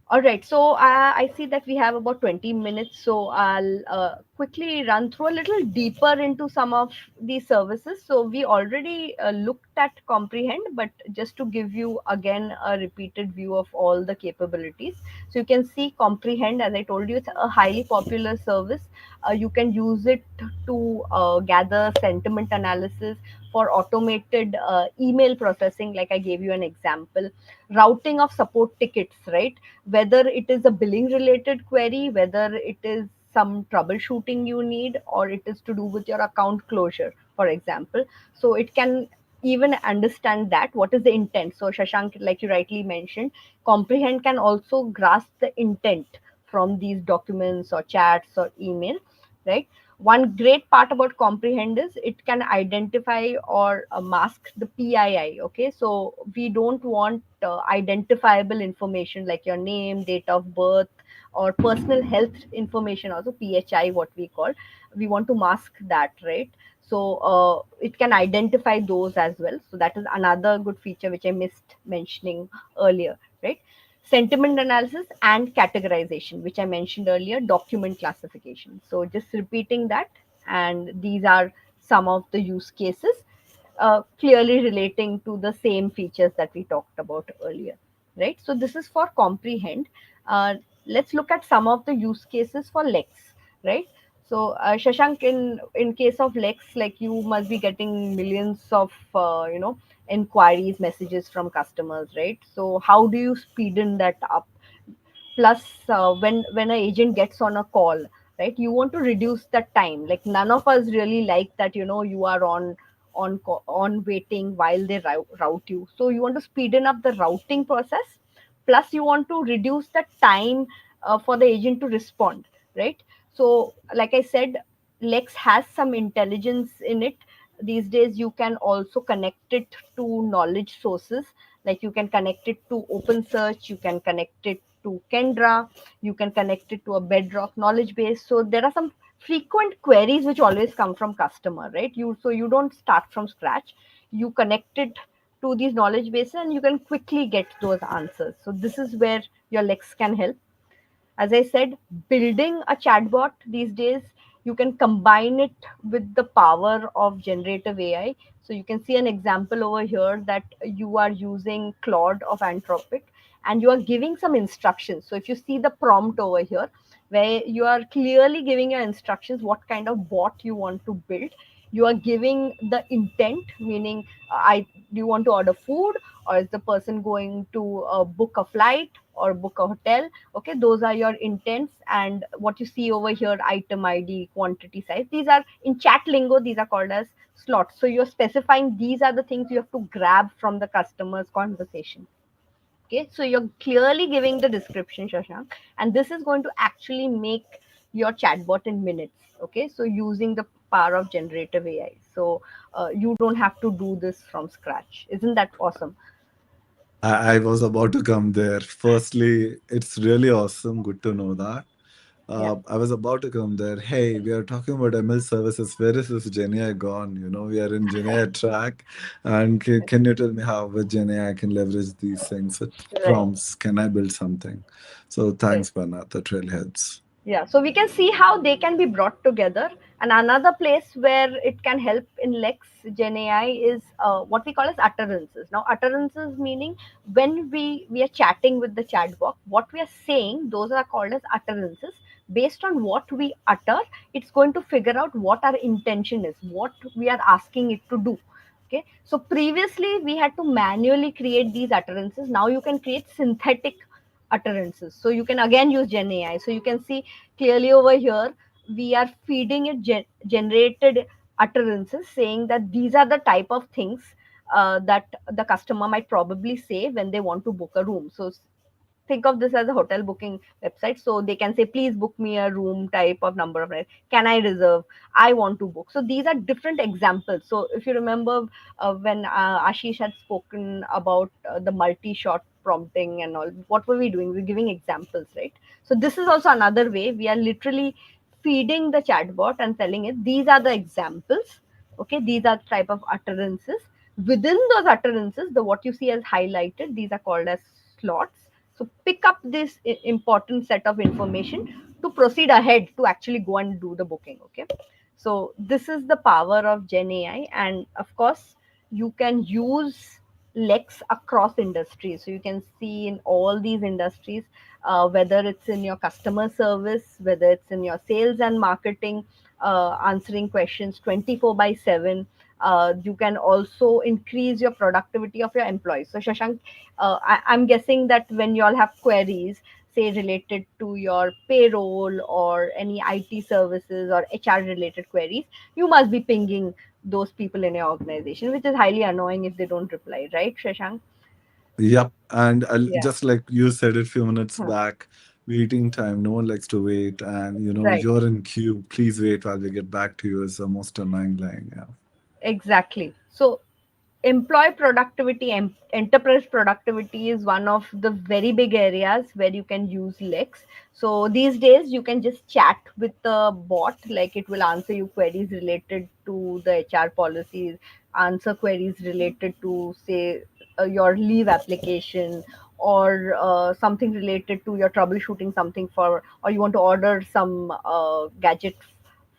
All right, so I see that we have about 20 minutes, so I'll quickly run through a little deeper into some of these services. So we already looked at Comprehend, but just to give you again a repeated view of all the capabilities. So you can see Comprehend, as I told you, it's a highly popular service. You can use it to gather sentiment analysis for automated email processing, like I gave you an example, routing of support tickets, right? Whether it is a billing related query, whether it is some troubleshooting you need, or it is to do with your account closure, for example. So it can even understand that what is the intent. So Shashank, like you rightly mentioned, Comprehend can also grasp the intent from these documents or chats or email, right? One great part about Comprehend is it can identify or mask the PII. Okay, so we don't want identifiable information like your name, date of birth, or personal health information, also PHI, what we call. We want to mask that, right? So it can identify those as well. So that is another good feature which I missed mentioning earlier, right? Sentiment analysis and categorization, which I mentioned earlier, document classification. So just repeating that, and these are some of the use cases clearly relating to the same features that we talked about earlier, right? So this is for Comprehend. Let's look at some of the use cases for Lex, right? So Shashank, in case of Lex, like you must be getting millions of inquiries, messages from customers, right? So how do you speeden that up? Plus when an agent gets on a call, right, you want to reduce the time. Like none of us really like that, you are on waiting while they route you. So you want to speeden up the routing process, plus you want to reduce the time for the agent to respond, right? So like I said, Lex has some intelligence in it. These days you can also connect it to knowledge sources, like you can connect it to open search, you can connect it to Kendra, you can connect it to a Bedrock knowledge base. So there are some frequent queries which always come from customer, right? You don't start from scratch. You connect it to these knowledge bases and you can quickly get those answers. So this is where your Lex can help. As I said, building a chatbot these days, you can combine it with the power of generative AI. So you can see an example over here that you are using Claude of Anthropic and you are giving some instructions. So if you see the prompt over here, where you are clearly giving your instructions, what kind of bot you want to build, you are giving the intent, meaning I do you want to order food, or is the person going to book a flight or book a hotel? Okay, those are your intents. And what you see over here, item ID, quantity size, these are in chat lingo, these are called as slots. So you're specifying these are the things you have to grab from the customer's conversation. Okay, so you're clearly giving the description, Shashank, and this is going to actually make your chatbot in minutes. Okay, so using the power of generative AI, so you don't have to do this from scratch. Isn't that awesome? I was about to come there. Firstly, it's really awesome. Good to know that. Yeah. I was about to come there. Hey, we are talking about ML services. Where is this GenAI gone? We are in GenAI track. And can you tell me how with GenAI I can leverage these things? With Right. prompts, can I build something? So Right. thanks, Bana. That really helps. Yeah, so we can see how they can be brought together. And another place where it can help in Lex Gen AI is what we call as utterances. Now, utterances meaning when we are chatting with the chatbot, what we are saying, those are called as utterances. Based on what we utter, it's going to figure out what our intention is, what we are asking it to do. Okay, so previously we had to manually create these utterances. Now you can create synthetic utterances, so you can again use Gen AI. So you can see clearly over here we are feeding it generated utterances saying that these are the type of things that the customer might probably say when they want to book a room. So think of this as a hotel booking website, so they can say please book me a room type of number of nights, can I reserve, I want to book. So these are different examples. So if you remember when Ashish had spoken about the multi shot prompting and all, what were we doing? We're giving examples, right? So this is also another way. We are literally feeding the chatbot and telling it these are the examples, okay, these are the type of utterances. Within those utterances, the what you see as highlighted, these are called as slots. So pick up this important set of information to proceed ahead to actually go and do the booking. Okay. So this is the power of Gen AI. And of course, you can use Lex across industries. So you can see in all these industries, whether it's in your customer service, whether it's in your sales and marketing, answering questions 24 by 7. You can also increase your productivity of your employees. So Shashank, I'm guessing that when you all have queries, say related to your payroll or any IT services or HR related queries, you must be pinging those people in your organization, which is highly annoying if they don't reply, right, Shashank? Yep. And Yeah. just like you said a few minutes Huh. back, waiting time, no one likes to wait. And, Right. you're in queue, please wait while we get back to you is the most annoying line. Yeah. Exactly. So employee productivity, enterprise productivity is one of the very big areas where you can use Lex. So these days you can just chat with the bot, like it will answer you queries related to the HR policies, answer queries related to, say, your leave application, or something related to your troubleshooting something for, or you want to order some gadget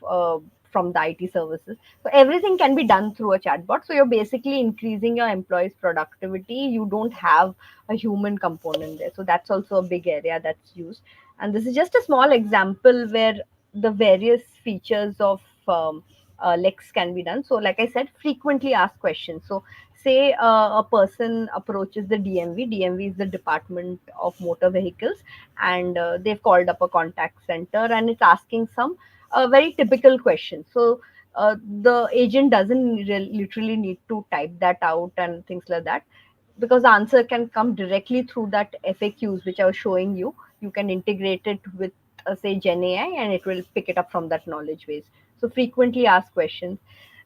uh, from the IT services. So everything can be done through a chatbot. So you're basically increasing your employees' productivity. You don't have a human component there. So that's also a big area that's used. And this is just a small example where the various features of Lex can be done. So, like I said, frequently asked questions. So, say a person approaches the DMV. DMV is the Department of Motor Vehicles, and they've called up a contact center and it's asking some very typical question. So the agent doesn't literally need to type that out and things like that, because the answer can come directly through that FAQs which I was showing you. You can integrate it with say Gen AI and it will pick it up from that knowledge base. So frequently asked questions.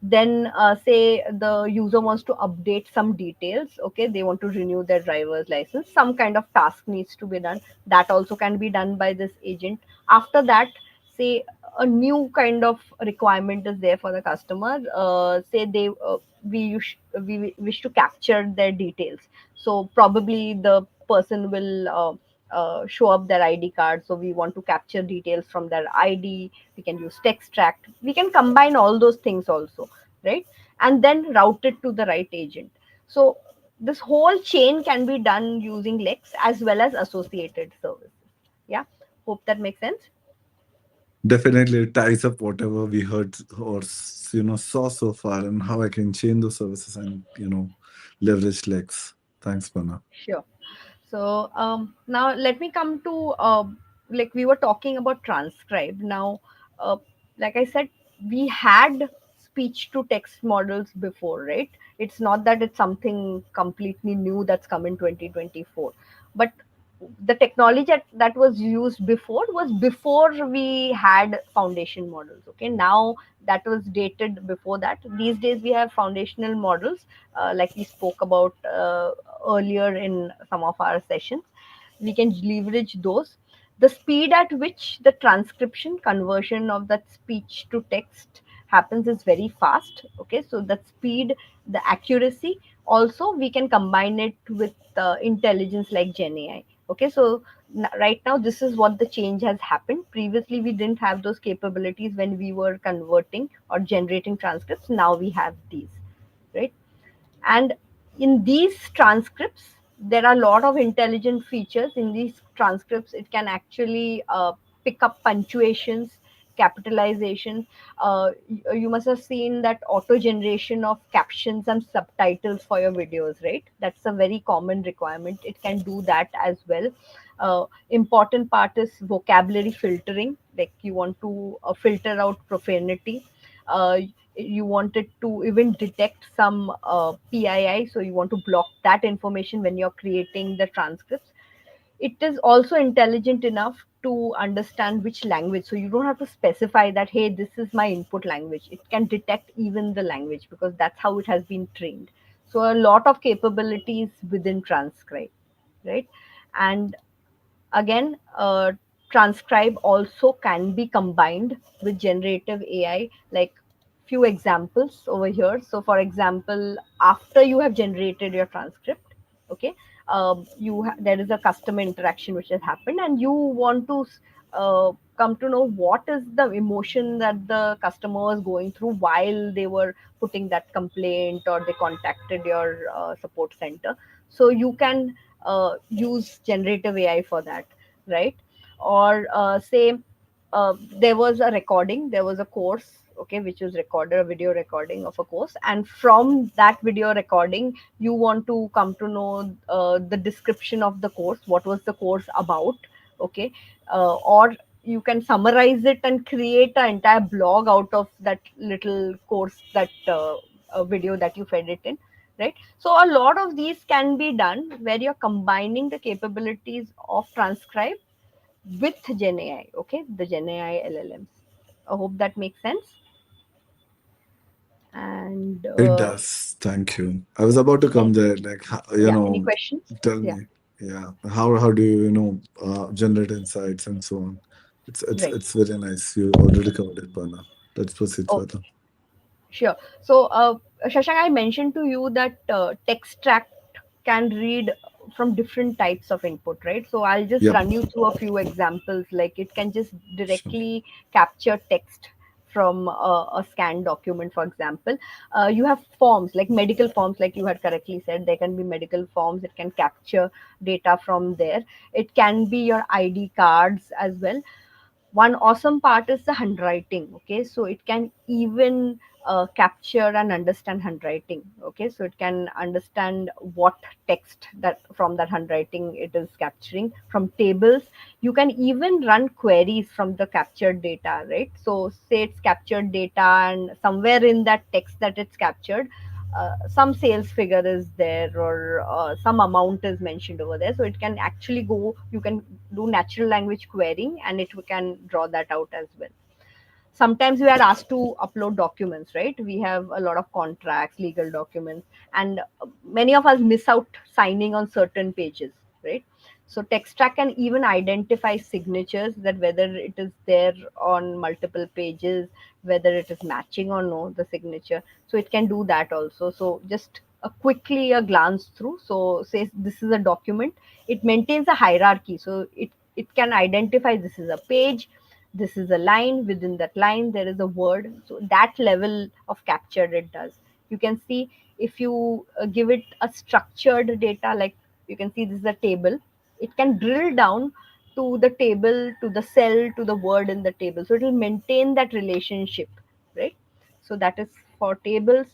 Then say the user wants to update some details. Okay, they want to renew their driver's license. Some kind of task needs to be done. That also can be done by this agent. After that, say a new kind of requirement is there for the customer. Say they we wish to capture their details. So probably the person will show up their ID card. So we want to capture details from their ID. We can use text extract. We can combine all those things also, right? And then route it to the right agent. So this whole chain can be done using Lex as well as associated services. Yeah, hope that makes sense. Definitely it ties up whatever we heard or saw so far, and how I can change those services and leverage Lex. Thanks, Pana. Sure. So now let me come to like we were talking about transcribe. Now, uh, like I said, we had speech to text models before, right? It's not that it's something completely new that's come in 2024, but the technology that was used before was before we had foundation models. Okay, now that was dated before that. These days we have foundational models, like we spoke about earlier in some of our sessions. We can leverage those. The speed at which the transcription conversion of that speech to text happens is very fast. Okay, so that speed, the accuracy, also we can combine it with intelligence like Gen AI. Okay, so right now this is what the change has happened. Previously we didn't have those capabilities when we were converting or generating transcripts. Now we have these, right? And in these transcripts there are a lot of intelligent features. In these transcripts it can actually pick up punctuations, capitalization. You must have seen that auto generation of captions and subtitles for your videos, right? That's a very common requirement. It can do that as well. Important part is vocabulary filtering, like you want to filter out profanity. uh, you want it to even detect some PII, so you want to block that information when you're creating the transcripts. It is also intelligent enough to understand which language, so you don't have to specify that, hey, this is my input language. It can detect even the language because that's how it has been trained. So a lot of capabilities within transcribe, right? And again, transcribe also can be combined with generative AI, like few examples over here. So for example, after you have generated your transcript, okay, there is a customer interaction which has happened, and you want to come to know what is the emotion that the customer was going through while they were putting that complaint or they contacted your support center. So you can use generative AI for that, right? Or say there was a recording, there was a course, okay, which was recorded, a video recording of a course, and from that video recording, you want to come to know the description of the course, what was the course about, okay? Or you can summarize it and create an entire blog out of that little course, that video that you fed it in, right? So a lot of these can be done where you're combining the capabilities of transcribe with Gen AI, okay, the Gen AI LLMs. I hope that makes sense. And It does. Thank you. I was about to and come there. Like, yeah, any questions? tell Yeah, me, yeah, how do you, generate insights and so on? right. It's very nice. You already covered it, Parna. Let's proceed Okay. further. Sure. So, Shashank, I mentioned to you that text track can read from different types of input, right? So, I'll just Yep. run you through a few examples. Like, it can just Sure. directly capture text from a scanned document, for example. You have forms, like medical forms, like you had correctly said. There can be medical forms. It can capture data from there. It can be your ID cards as well. One awesome part is the handwriting, okay, so it can even capture and understand handwriting, okay, so it can understand what text that from that handwriting it is capturing from tables. You can even run queries from the captured data, right? So say it's captured data and somewhere in that text that it's captured, some sales figure is there, or some amount is mentioned over there, so it can actually go, you can do natural language querying and it can draw that out as well. Sometimes we are asked to upload documents, right? We have a lot of contracts, legal documents, and many of us miss out signing on certain pages, right? So textract can even identify signatures, that whether it is there on multiple pages, whether it is matching or no the signature. So it can do that also. So just a quickly a glance through, so say this is a document, it maintains a hierarchy, so it can identify this is a page, this is a line, within that line there is a word, so that level of capture it does. You can see, if you give it a structured data, like you can see this is a table, it can drill down to the table, to the cell, to the word in the table, so it will maintain that relationship, right? So that is for tables.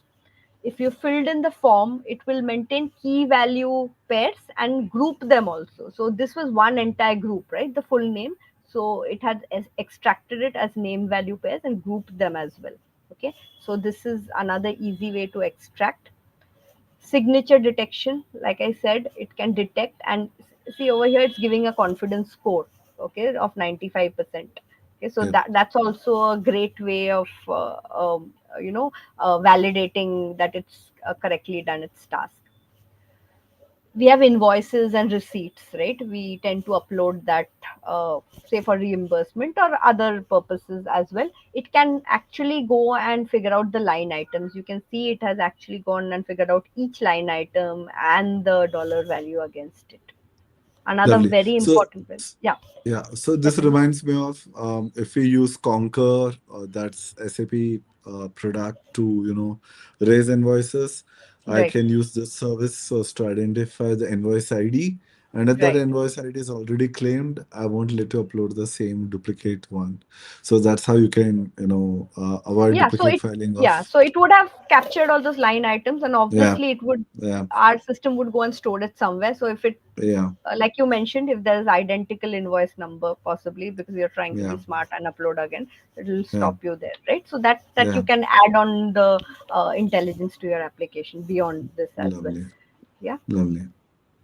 If you filled in the form, it will maintain key value pairs and group them also. So this was one entire group, right? The full name. So it had extracted it as name value pairs and grouped them as well. Okay. So this is another easy way to extract. Signature detection, like I said, it can detect, and see over here it's giving a confidence score, okay, of 95%. Okay, so Yep. that's also a great way of validating that it's correctly done its task. We have invoices and receipts, right? We tend to upload that, say for reimbursement or other purposes as well. It can actually go and figure out the line items. You can see it has actually gone and figured out each line item and the dollar value against it. Another Lovely. very important one. Yeah, Yeah, so this definitely. reminds me of if we use Concur, that's SAP product to raise invoices. I Right. can use this service so as to identify the invoice ID And if that Right. invoice ID is already claimed, I won't let you upload the same duplicate one. So that's how you can, avoid Yeah, so duplicate it filing yeah, of. so it would have captured all those line items, and Yeah, obviously it would yeah, our system would go and store it somewhere. So if it yeah, like you mentioned, if there is identical invoice number, possibly because you're trying to be yeah, smart and upload again, it will yeah, stop you there, right? So that you yeah. can add on the intelligence to your application beyond this as well. Lovely, Yeah, lovely.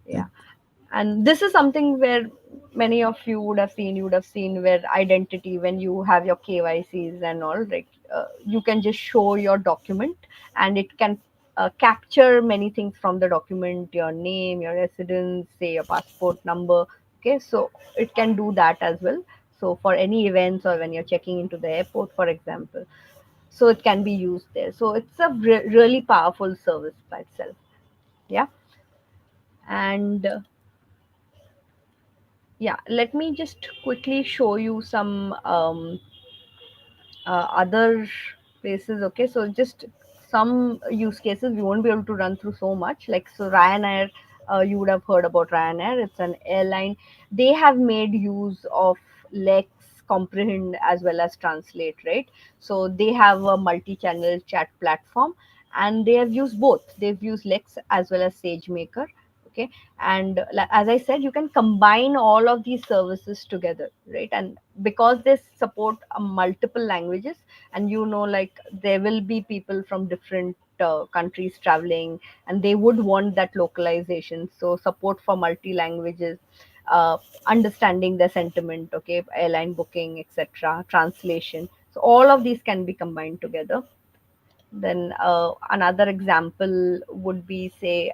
yeah. Yep. And this is something where many of you would have seen, where identity, when you have your KYCs and all, right, you can just show your document, and it can capture many things from the document, your name, your residence, say your passport number. Okay, so it can do that as well. So for any events, or when you're checking into the airport, for example, so it can be used there. So it's a really powerful service by itself. Yeah. And yeah, let me just quickly show you some other places. Okay, so just some use cases. We won't be able to run through so much. Like, so Ryanair, you would have heard about Ryanair. It's an airline. They have made use of Lex, Comprehend, as well as Translate, right? So they have a multi-channel chat platform, and they have used both. They've used Lex as well as SageMaker. Okay, and as I said, you can combine all of these services together, right? And because they support multiple languages, and like there will be people from different countries traveling, and they would want that localization, so support for multi languages, uh, understanding the sentiment, okay, airline booking, etc., translation. So all of these can be combined together. Then another example would be, say,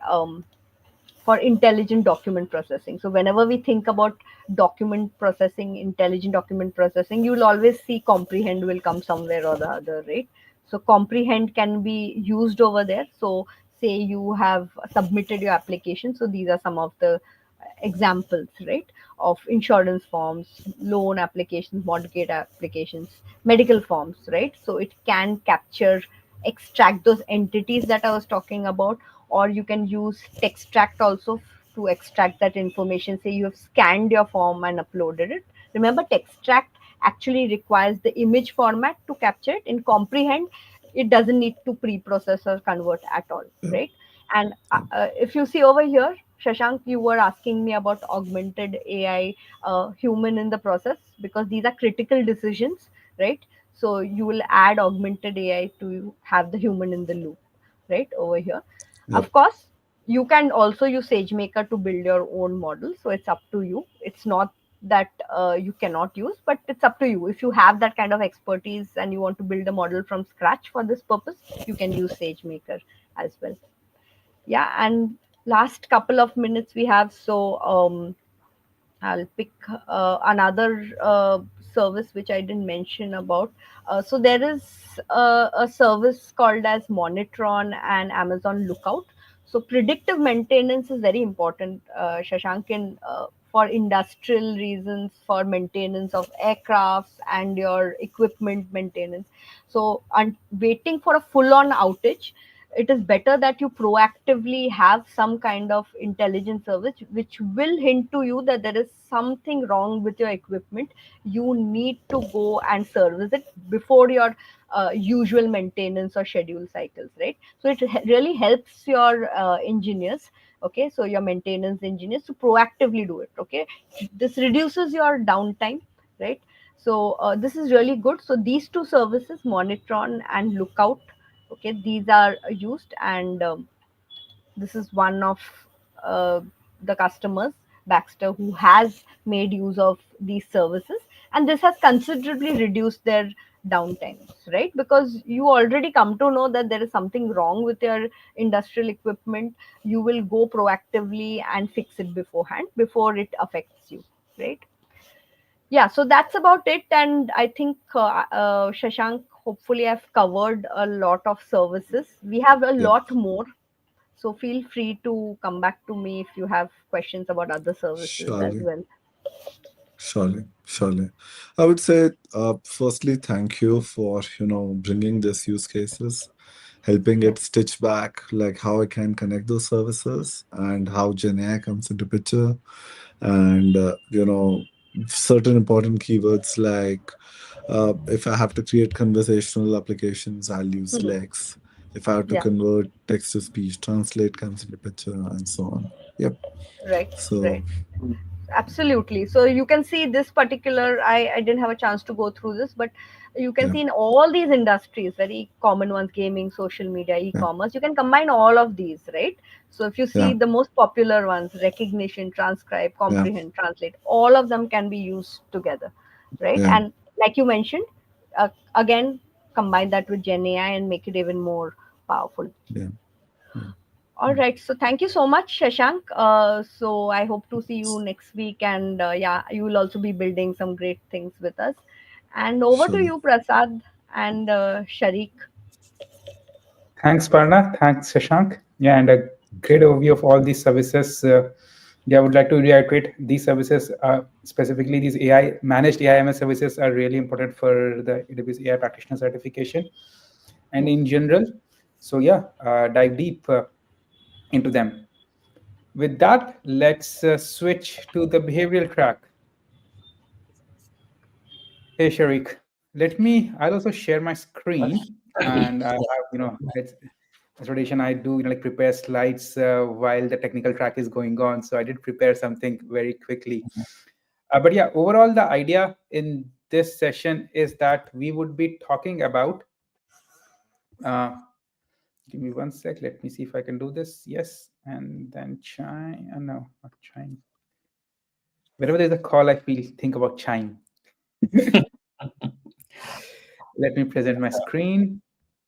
for intelligent document processing. So whenever we think about document processing, intelligent document processing, you'll always see comprehend will come somewhere or the other, right? So comprehend can be used over there. So say you have submitted your application. So these are some of the examples, right, of insurance forms, loan applications, mortgage applications, medical forms, right? So it can capture, extract those entities that I was talking about, or you can use textract also to extract that information. Say you have scanned your form and uploaded it. Remember, textract actually requires the image format to capture it. In comprehend, it doesn't need to pre-process or convert at all, Yep. right? And Yep. if you see over here, Shashank, you were asking me about augmented AI, human in the process, because these are critical decisions, right? So you will add augmented AI to have the human in the loop, right, over here. Yep. Of course, you can also use SageMaker to build your own model. So it's up to you. It's not that you cannot use, but it's up to you. If you have that kind of expertise and you want to build a model from scratch for this purpose, you can use SageMaker as well. Yeah, and last couple of minutes we have, so I'll pick another service which I didn't mention about. So there is a service called as Monitron and Amazon Lookout. So predictive maintenance is very important, Shashank, in for industrial reasons, for maintenance of aircrafts and your equipment maintenance. So, waiting for a full-on outage, it is better that you proactively have some kind of intelligence service which will hint to you that there is something wrong with your equipment. You need to go and service it before your usual maintenance or schedule cycles, right? So it really helps your engineers, okay, so your maintenance engineers, to proactively do it. Okay, this reduces your downtime, right? So this is really good. So these two services, Monitron and Lookout, okay, these are used, and this is one of uh, the customers, Baxter, who has made use of these services, and this has considerably reduced their downtimes, right? Because you already come to know that there is something wrong with your industrial equipment. You will go proactively and fix it beforehand, before it affects you, right? Yeah, so that's about it. And I think, Shashank, hopefully I've covered a lot of services. We have a Yep. lot more, so feel free to come back to me if you have questions about other services as Surely. well. Surely, surely. I would say, firstly, thank you for, bringing these use cases. helping it stitch back like how I can connect those services and how Gen AI comes into picture, and certain important keywords like if I have to create conversational applications, I'll use Lex. If I have to Yeah. convert text to speech, translate comes into picture, and so on. Yep. Right. So Right. Absolutely. So you can see this particular, I didn't have a chance to go through this, but you can yeah, see in all these industries, very common ones, gaming, social media, yeah, e-commerce, you can combine all of these, right? So if you see yeah, the most popular ones, recognition, transcribe, yeah, comprehend, translate, all of them can be used together, right? yeah, And like you mentioned, again, combine that with Gen AI and make it even more powerful. yeah, yeah. All right. So thank you so much, Shashank. So I hope to see you next week. And yeah, you will also be building some great things with us. And over to Sure. you, Prasad and Sharik. Thanks, Parna. Thanks, Shashank. Yeah, and a great overview of all these services. Yeah, I would like to reiterate these services, specifically these AI managed AIMS services, are really important for the AWS AI practitioner certification and in general. So yeah, dive deep into them. With that, let's switch to the behavioral track. Hey, Sharik, I'll also share my screen, and I have, it's tradition. I do, like prepare slides while the technical track is going on. So I did prepare something very quickly. But yeah, overall, the idea in this session is that we would be talking about, uh, give me one sec. Let me see if I can do this. Yes. And then chime. No, not chime. Whenever there's a call, think about chime. Let me present my screen.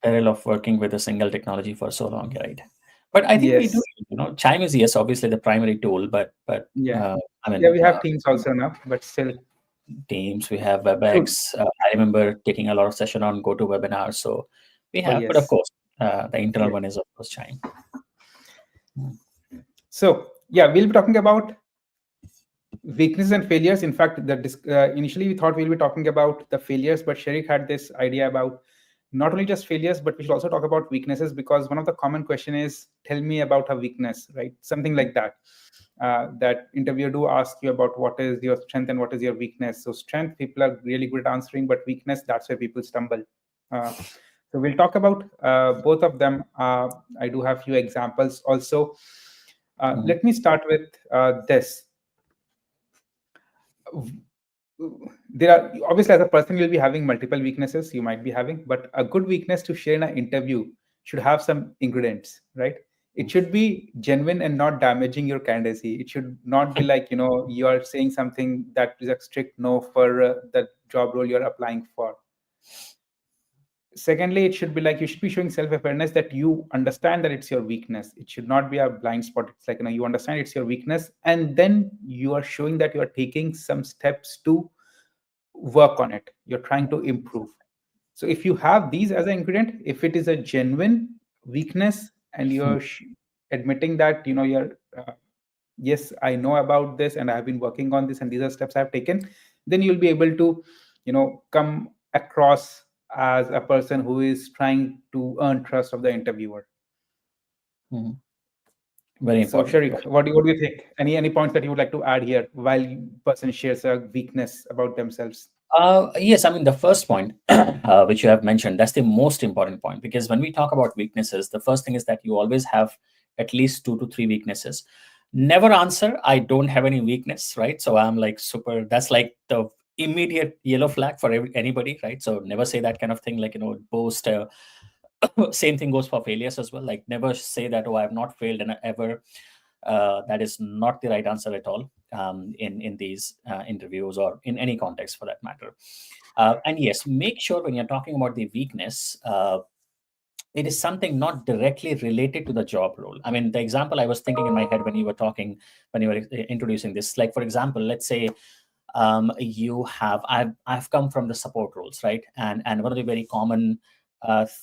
Peril of working with a single technology for so long, right? But I think we do, Yes. Chime is, yes, obviously the primary tool, but Yeah. I Yeah, mean, we have Teams also now, but still. Teams, we have True. WebEx. I remember taking a lot of session on GoToWebinar, so we Oh, have, but of yes. course, the internal Yeah. one is of course Chime. So, yeah, we'll be talking about weaknesses and failures. In fact, initially we thought we'll be talking about the failures, but Sharik had this idea about not only just failures, but we should also talk about weaknesses, because one of the common question is, tell me about a weakness, right? Something like that. That interviewer do ask you about what is your strength and what is your weakness. So strength, people are really good at answering, but weakness, that's where people stumble. So we'll talk about both of them. I do have few examples also. Let me start with this. There are, obviously, as a person, you'll be having multiple weaknesses you might be having, but a good weakness to share in an interview should have some ingredients, right? It should be genuine and not damaging your candidacy. It should not be like, you are saying something that is a strict no for the job role you're applying for. Secondly, it should be like, you should be showing self-awareness that you understand that it's your weakness. It should not be a blind spot. It's like, you understand it's your weakness, and then you are showing that you are taking some steps to work on it. You're trying to improve. So if you have these as an ingredient, if it is a genuine weakness and you're admitting that, you're yes, I know about this and I have been working on this and these are steps I've taken, then you'll be able to, come across as a person who is trying to earn trust of the interviewer. Very So important. Sharik, what do you think? Any points that you would like to add here while person shares a weakness about themselves? Yes, I mean, the first point, which you have mentioned, that's the most important point, because when we talk about weaknesses, the first thing is that you always have at least 2 to 3 weaknesses. Never answer, I don't have any weakness, right? So I'm like super, that's like the immediate yellow flag for anybody, right? So never say that kind of thing, like, boast. Same thing goes for failures as well. Like, never say that, oh, I have not failed and ever. That is not the right answer at all in these interviews or in any context for that matter. And yes, make sure when you're talking about the weakness, it is something not directly related to the job role. I mean, the example I was thinking in my head when you were talking, when you were introducing this, like, for example, let's say I've come from the support roles, right? And one of the very common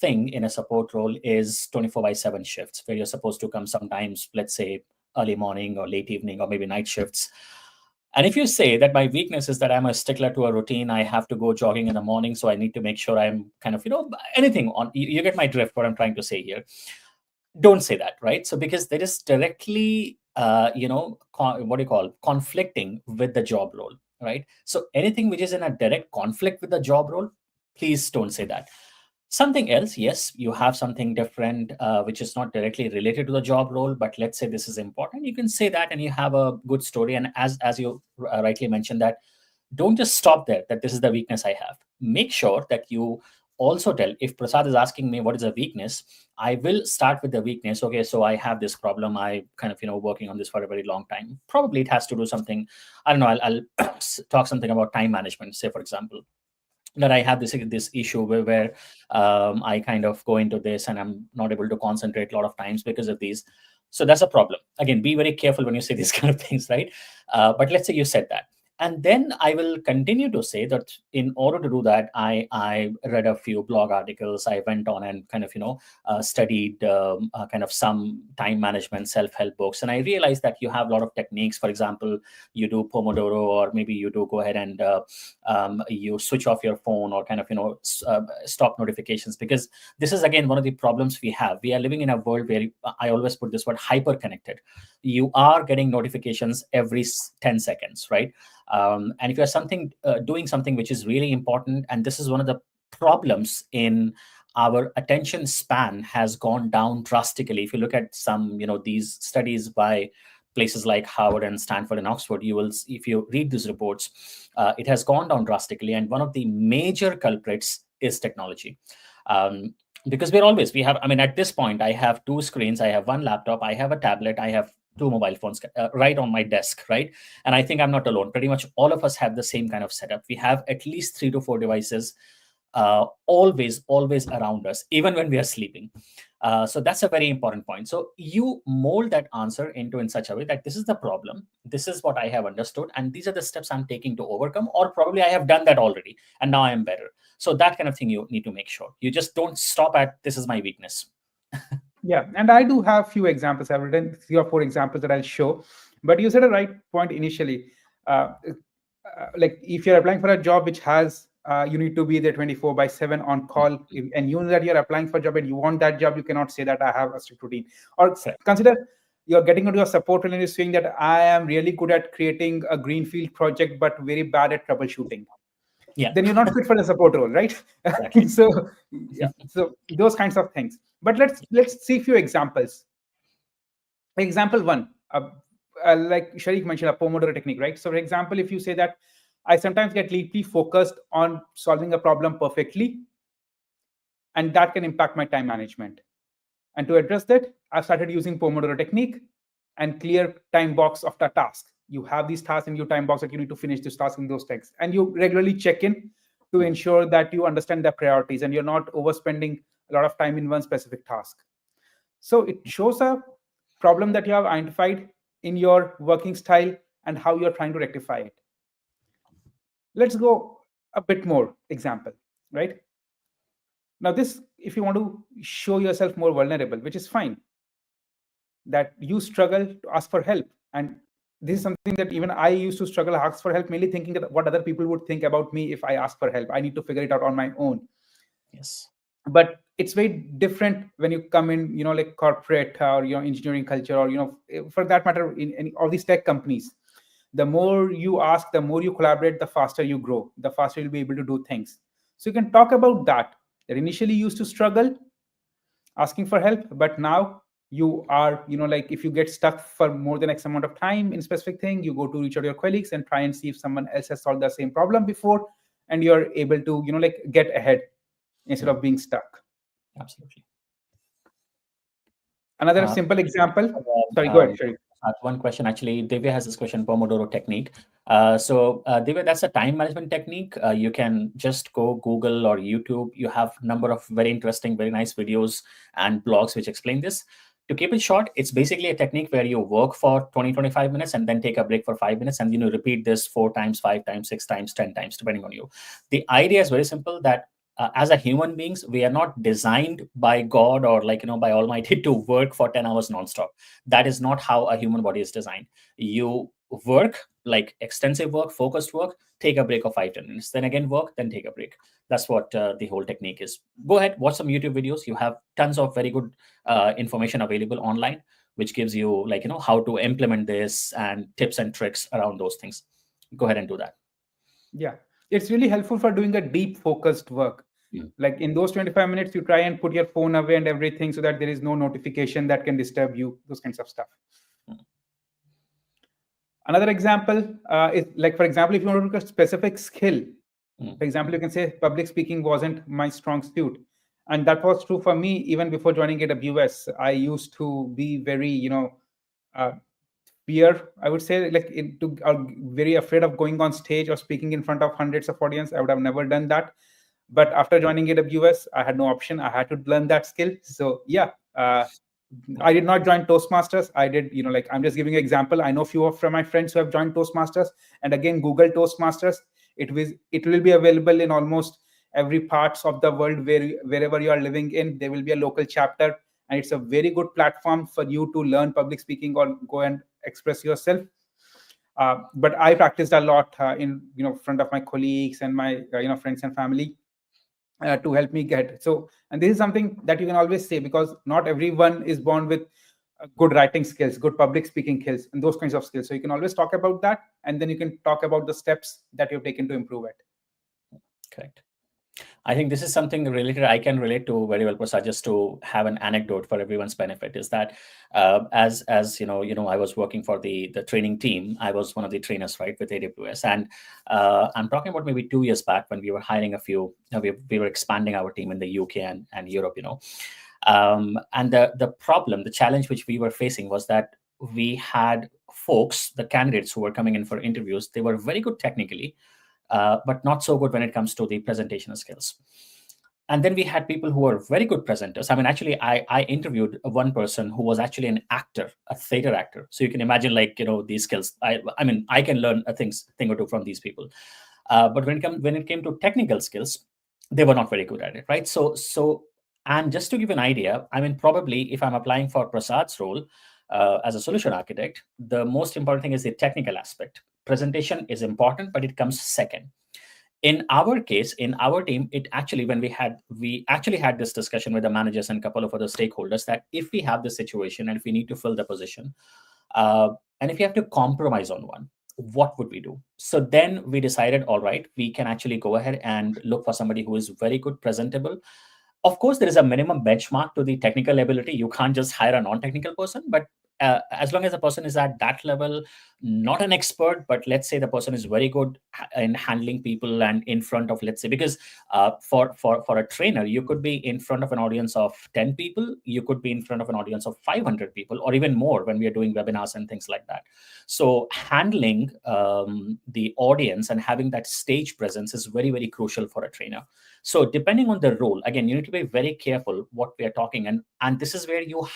thing in a support role is 24/7 shifts, where you're supposed to come sometimes, let's say early morning or late evening or maybe night shifts. And if you say that my weakness is that I'm a stickler to a routine, I have to go jogging in the morning, so I need to make sure I'm kind of, anything on, you get my drift, what I'm trying to say here. Don't say that, right? So because that is directly, what do you call, conflicting with the job role, right? So anything which is in a direct conflict with the job role, please don't say that. Something else, yes, you have something different, which is not directly related to the job role, but let's say this is important. You can say that, and you have a good story. And as you rightly mentioned, that don't just stop there, that this is the weakness I have. Make sure that you also tell, if Prasad is asking me what is a weakness, I will start with the weakness. Okay, so I have this problem. I kind of, working on this for a very long time. Probably it has to do something. I don't know. I'll talk something about time management, say, for example, that I have this issue where I kind of go into this and I'm not able to concentrate a lot of times because of these. So that's a problem. Again, be very careful when you say these kind of things, right? But let's say you said that. And then I will continue to say that in order to do that, I read a few blog articles. I went on and kind of, studied kind of some time management self-help books. And I realized that you have a lot of techniques. For example, you do Pomodoro, or maybe you do go ahead and you switch off your phone, or kind of, stop notifications. Because this is, again, one of the problems we have. We are living in a world where, I always put this word, hyper connected. You are getting notifications every 10 seconds, right? And if you're doing something which is really important, and this is one of the problems in our attention span has gone down drastically. If you look at some, these studies by places like Harvard and Stanford and Oxford, if you read these reports, it has gone down drastically. And one of the major culprits is technology. Because we have, at this point, I have two screens, I have one laptop, I have a tablet, I have two mobile phones right on my desk, right? And I think I'm not alone. Pretty much all of us have the same kind of setup. We have at least 3 to 4 devices always around us, even when we are sleeping. So that's a very important point. So you mold that answer in such a way that this is the problem, this is what I have understood, and these are the steps I'm taking to overcome, or probably I have done that already and now I am better. So that kind of thing you need to make sure. You just don't stop at this is my weakness. Yeah, and I do have few examples. I've written 3 or 4 examples that I'll show. But you said a right point initially. Like if you're applying for a job which has you need to be there 24/7 on call, and you know that you're applying for a job and you want that job, you cannot say that I have a strict routine. Or consider you're getting into a support role and you're saying that I am really good at creating a greenfield project but very bad at troubleshooting. Yeah. Then you're not fit for the support role, right? Exactly. So those kinds of things. But let's see a few examples. Example one, like Sharik mentioned, a Pomodoro technique, right? So for example, if you say that I sometimes get deeply focused on solving a problem perfectly, and that can impact my time management. And to address that, I've started using Pomodoro technique and clear time box of the task. You have these tasks in your time box that you need to finish this task in those tasks, and you regularly check in to ensure that you understand the priorities and you're not overspending a lot of time in one specific task. So it shows a problem that you have identified in your working style and how you're trying to rectify it. Let's go a bit more example, right? Now this, if you want to show yourself more vulnerable, which is fine, that you struggle to ask for help. And this is something that even I used to struggle, ask for help, mainly thinking that what other people would think about me if I ask for help. I need to figure it out on my own. Yes. But it's very different when you come in, like corporate or engineering culture, or for that matter, in any all these tech companies. The more you ask, the more you collaborate, the faster you grow, the faster you'll be able to do things. So you can talk about that initially you used to struggle asking for help, but now you are, like if you get stuck for more than X amount of time in specific thing, you go to reach out your colleagues and try and see if someone else has solved the same problem before, and you're able to, like get ahead instead of being stuck. Absolutely. Another simple example. Sorry, go ahead, Sharif. One question, actually, Divya has this question, Pomodoro technique. Divya, that's a time management technique. You can just go Google or YouTube. You have a number of very interesting, very nice videos and blogs which explain this. To keep it short, it's basically a technique where you work for 20-25 minutes and then take a break for 5 minutes, and repeat this 4 times, 5 times, 6 times, 10 times, depending on you. The idea is very simple, that as a human beings, we are not designed by God or by Almighty to work for 10 hours nonstop. That is not how a human body is designed. You work, like extensive work, focused work, take a break of 5-10 minutes, then again work, then take a break. That's what the whole technique is. Go ahead, watch some YouTube videos. You have tons of very good information available online, which gives you how to implement this and tips and tricks around those things. Go ahead and do that. Yeah, it's really helpful for doing a deep focused work. Like in those 25 minutes, you try and put your phone away and everything so that there is no notification that can disturb you, those kinds of stuff. Another example is like, for example, if you want to look at a specific skill, for example, you can say public speaking wasn't my strong suit. And that was true for me even before joining AWS. I used to be very, fear, I would say, like very afraid of going on stage or speaking in front of hundreds of audience. I would have never done that. But after joining AWS, I had no option. I had to learn that skill. So yeah, I did not join Toastmasters. I did, I'm just giving an example. I know a few of my friends who have joined Toastmasters. And again, Google Toastmasters. It will be available in almost every parts of the world wherever you are living in. There will be a local chapter. And it's a very good platform for you to learn public speaking or go and express yourself. But I practiced a lot in front of my colleagues and my friends and family. To help me get and this is something that you can always say, because not everyone is born with good writing skills, good public speaking skills, and those kinds of skills. So you can always talk about that, and then you can talk about the steps that you've taken to improve it. Correct. I think this is something related I can relate to very well, Prasad. Just to have an anecdote for everyone's benefit is that as I was working for the training team. I was one of the trainers, right, with AWS, and I'm talking about maybe 2 years back when we were hiring a few. We were expanding our team in the UK and Europe, and the challenge which we were facing was that we had folks, the candidates who were coming in for interviews. They were very good technically, but not so good when it comes to the presentation skills. And then we had people who were very good presenters. I mean, actually, I interviewed one person who was actually an actor, a theater actor. So you can imagine, these skills. I mean, I can learn a thing or two from these people. But when it came to technical skills, they were not very good at it, right? So, and just to give an idea, I mean, probably if I'm applying for Prasad's role as a solution architect, the most important thing is the technical aspect. Presentation is important, but it comes second. In our case, in our team, we actually had this discussion with the managers and a couple of other stakeholders that if we have this situation and if we need to fill the position, and if you have to compromise on one, what would we do? So then we decided, all right, we can actually go ahead and look for somebody who is very good presentable. Of course, there is a minimum benchmark to the technical ability. You can't just hire a non-technical person, but as long as the person is at that level, not an expert, but let's say the person is very good in handling people and in front of, let's say, because for a trainer, you could be in front of an audience of 10 people, you could be in front of an audience of 500 people, or even more when we are doing webinars and things like that. So handling the audience and having that stage presence is very, very crucial for a trainer. So depending on the role, again, you need to be very careful what we are talking. And this is where you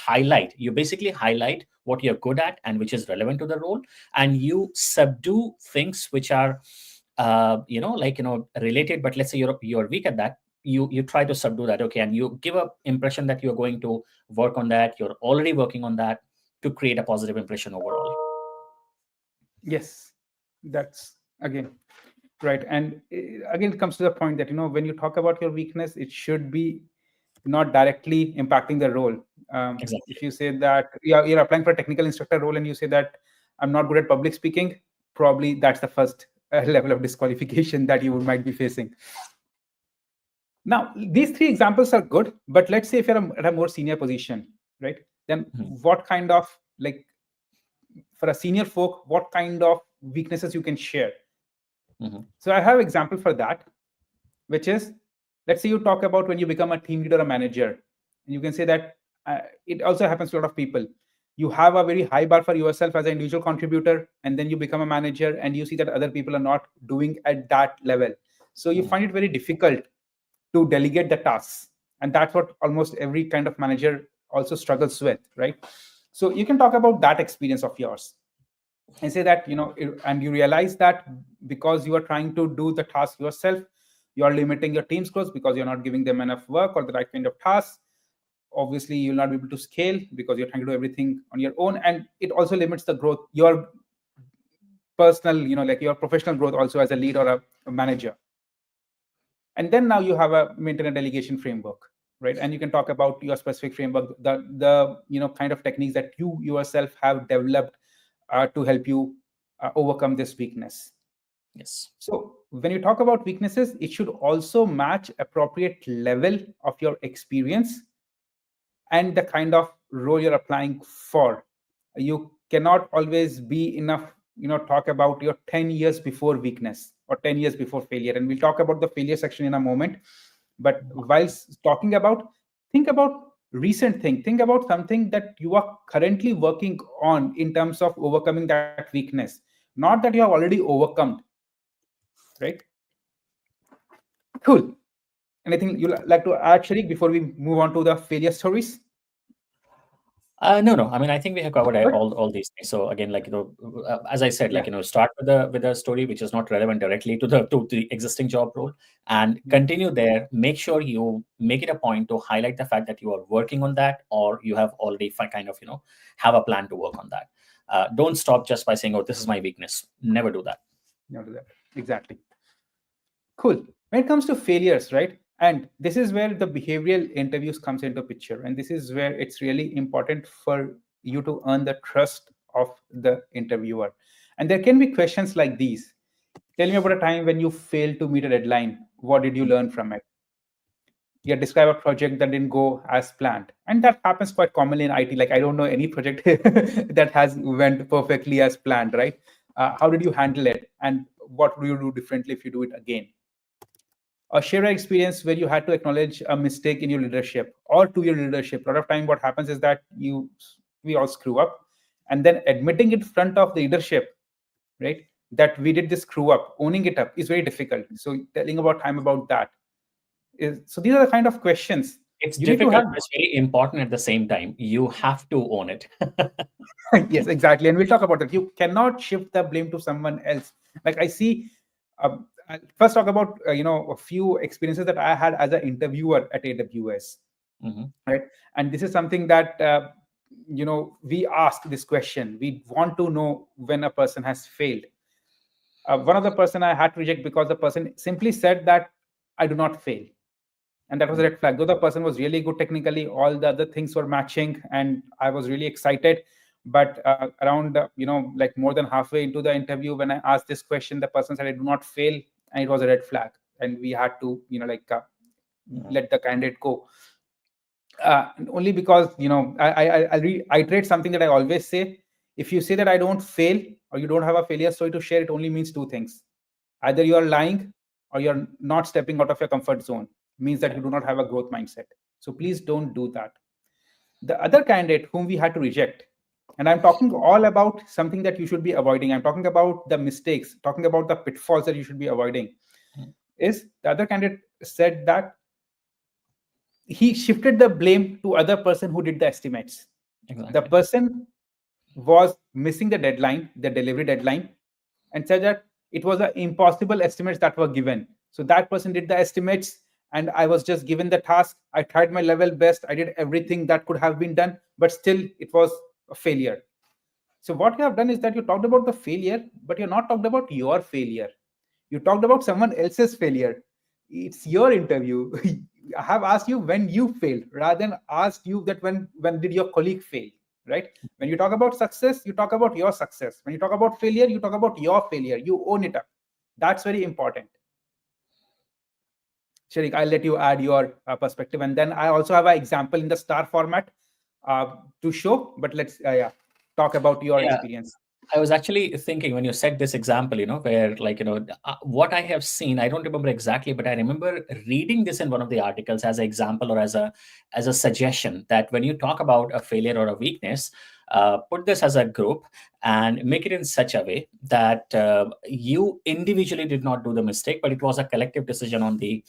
basically highlight what you're good at and which is relevant to the role. And you subdue things which are, related, but let's say you're weak at that. You try to subdue that, okay, and you give an impression that you're going to work on that. You're already working on that to create a positive impression overall. Yes, that's again right. And again, it comes to the point that when you talk about your weakness, it should be not directly impacting the role. Exactly. If you say that you're applying for a technical instructor role and you say that I'm not good at public speaking, probably that's the first level of disqualification that you might be facing. Now, these three examples are good, but let's say if you're at a more senior position, right? Then what kind of, for a senior folk, what kind of weaknesses you can share? So I have an example for that, which is, let's say you talk about when you become a team leader or manager, and you can say that it also happens to a lot of people. You have a very high bar for yourself as an individual contributor, and then you become a manager and you see that other people are not doing at that level. So you find it very difficult to delegate the tasks. And that's what almost every kind of manager also struggles with, right? So you can talk about that experience of yours and say that, and you realize that because you are trying to do the task yourself, you are limiting your team's growth because you're not giving them enough work or the right kind of tasks. Obviously, you'll not be able to scale because you're trying to do everything on your own. And it also limits the growth. You're personal, like your professional growth also as a lead or a manager. And then now you have a maintain a delegation framework, right? And you can talk about your specific framework, the kind of techniques that you yourself have developed to help you overcome this weakness. Yes. So when you talk about weaknesses, it should also match appropriate level of your experience and the kind of role you're applying for. You cannot always be enough, talk about your 10 years before weakness or 10 years before failure. And we'll talk about the failure section in a moment. But whilst talking about, think about recent thing, think about something that you are currently working on in terms of overcoming that weakness, not that you have already overcome, right? Cool. Anything you like to add, Sharik, before we move on to the failure stories? No. I mean, I think we have covered Good. all these things. So again, as I said, Yeah. start with a story which is not relevant directly to the existing job role, and continue there. Make sure you make it a point to highlight the fact that you are working on that, or you have already kind of have a plan to work on that. Don't stop just by saying, "Oh, this is my weakness." Never do that. Never do that. Exactly. Cool. When it comes to failures, right? And this is where the behavioral interviews comes into picture. And this is where it's really important for you to earn the trust of the interviewer. And there can be questions like these. Tell me about a time when you failed to meet a deadline. What did you learn from it? Yeah, describe a project that didn't go as planned. And that happens quite commonly in IT. Like, I don't know any project that has went perfectly as planned, right? How did you handle it? And what do you do differently if you do it again? Or share an experience where you had to acknowledge a mistake in your leadership or to your leadership. A lot of time what happens is that we all screw up, and then admitting it in front of the leadership, right, that we did this screw up, owning it up is very difficult. So telling about time about that is, so these are the kind of questions It's you need to difficult, have. but it's very important at the same time. You have to own it. Yes, exactly. And we'll talk about that. You cannot shift the blame to someone else. Like I see, I'll first talk about a few experiences that I had as an interviewer at AWS, right? And this is something that we ask this question. We want to know when a person has failed. One of the person I had to reject because the person simply said that I do not fail, and that was a red flag. Though the person was really good technically, all the other things were matching, and I was really excited. But around like more than halfway into the interview, when I asked this question, the person said I do not fail, and it was a red flag, and we had to let the candidate go. Only because I reiterate something that I always say: if you say that I don't fail or you don't have a failure story to share, it only means two things: either you are lying or you're not stepping out of your comfort zone. Means that you do not have a growth mindset. So please don't do that. The other candidate whom we had to reject, and I'm talking all about something that you should be avoiding. I'm talking about the mistakes, talking about the pitfalls that you should be avoiding. Is the other candidate said that he shifted the blame to other person who did the estimates. Exactly. The person was missing the deadline, the delivery deadline, and said that it was an impossible estimates that were given. So that person did the estimates, and I was just given the task. I tried my level best. I did everything that could have been done, but still it was a failure. So what you have done is that you talked about the failure, but you're not talked about your failure. You talked about someone else's failure. It's your interview. I have asked you when you failed rather than asked you that when did your colleague fail, right? When you talk about success, you talk about your success. When you talk about failure, you talk about your failure. You own it up. That's very important. Sharik, I'll let you add your perspective, and then I also have an example in the star format to show. But let's talk about your experience. I was actually thinking when you said this example, where what I have seen, I don't remember exactly, but I remember reading this in one of the articles as an example or as a suggestion that when you talk about a failure or a weakness, put this as a group and make it in such a way that you individually did not do the mistake, but it was a collective decision on the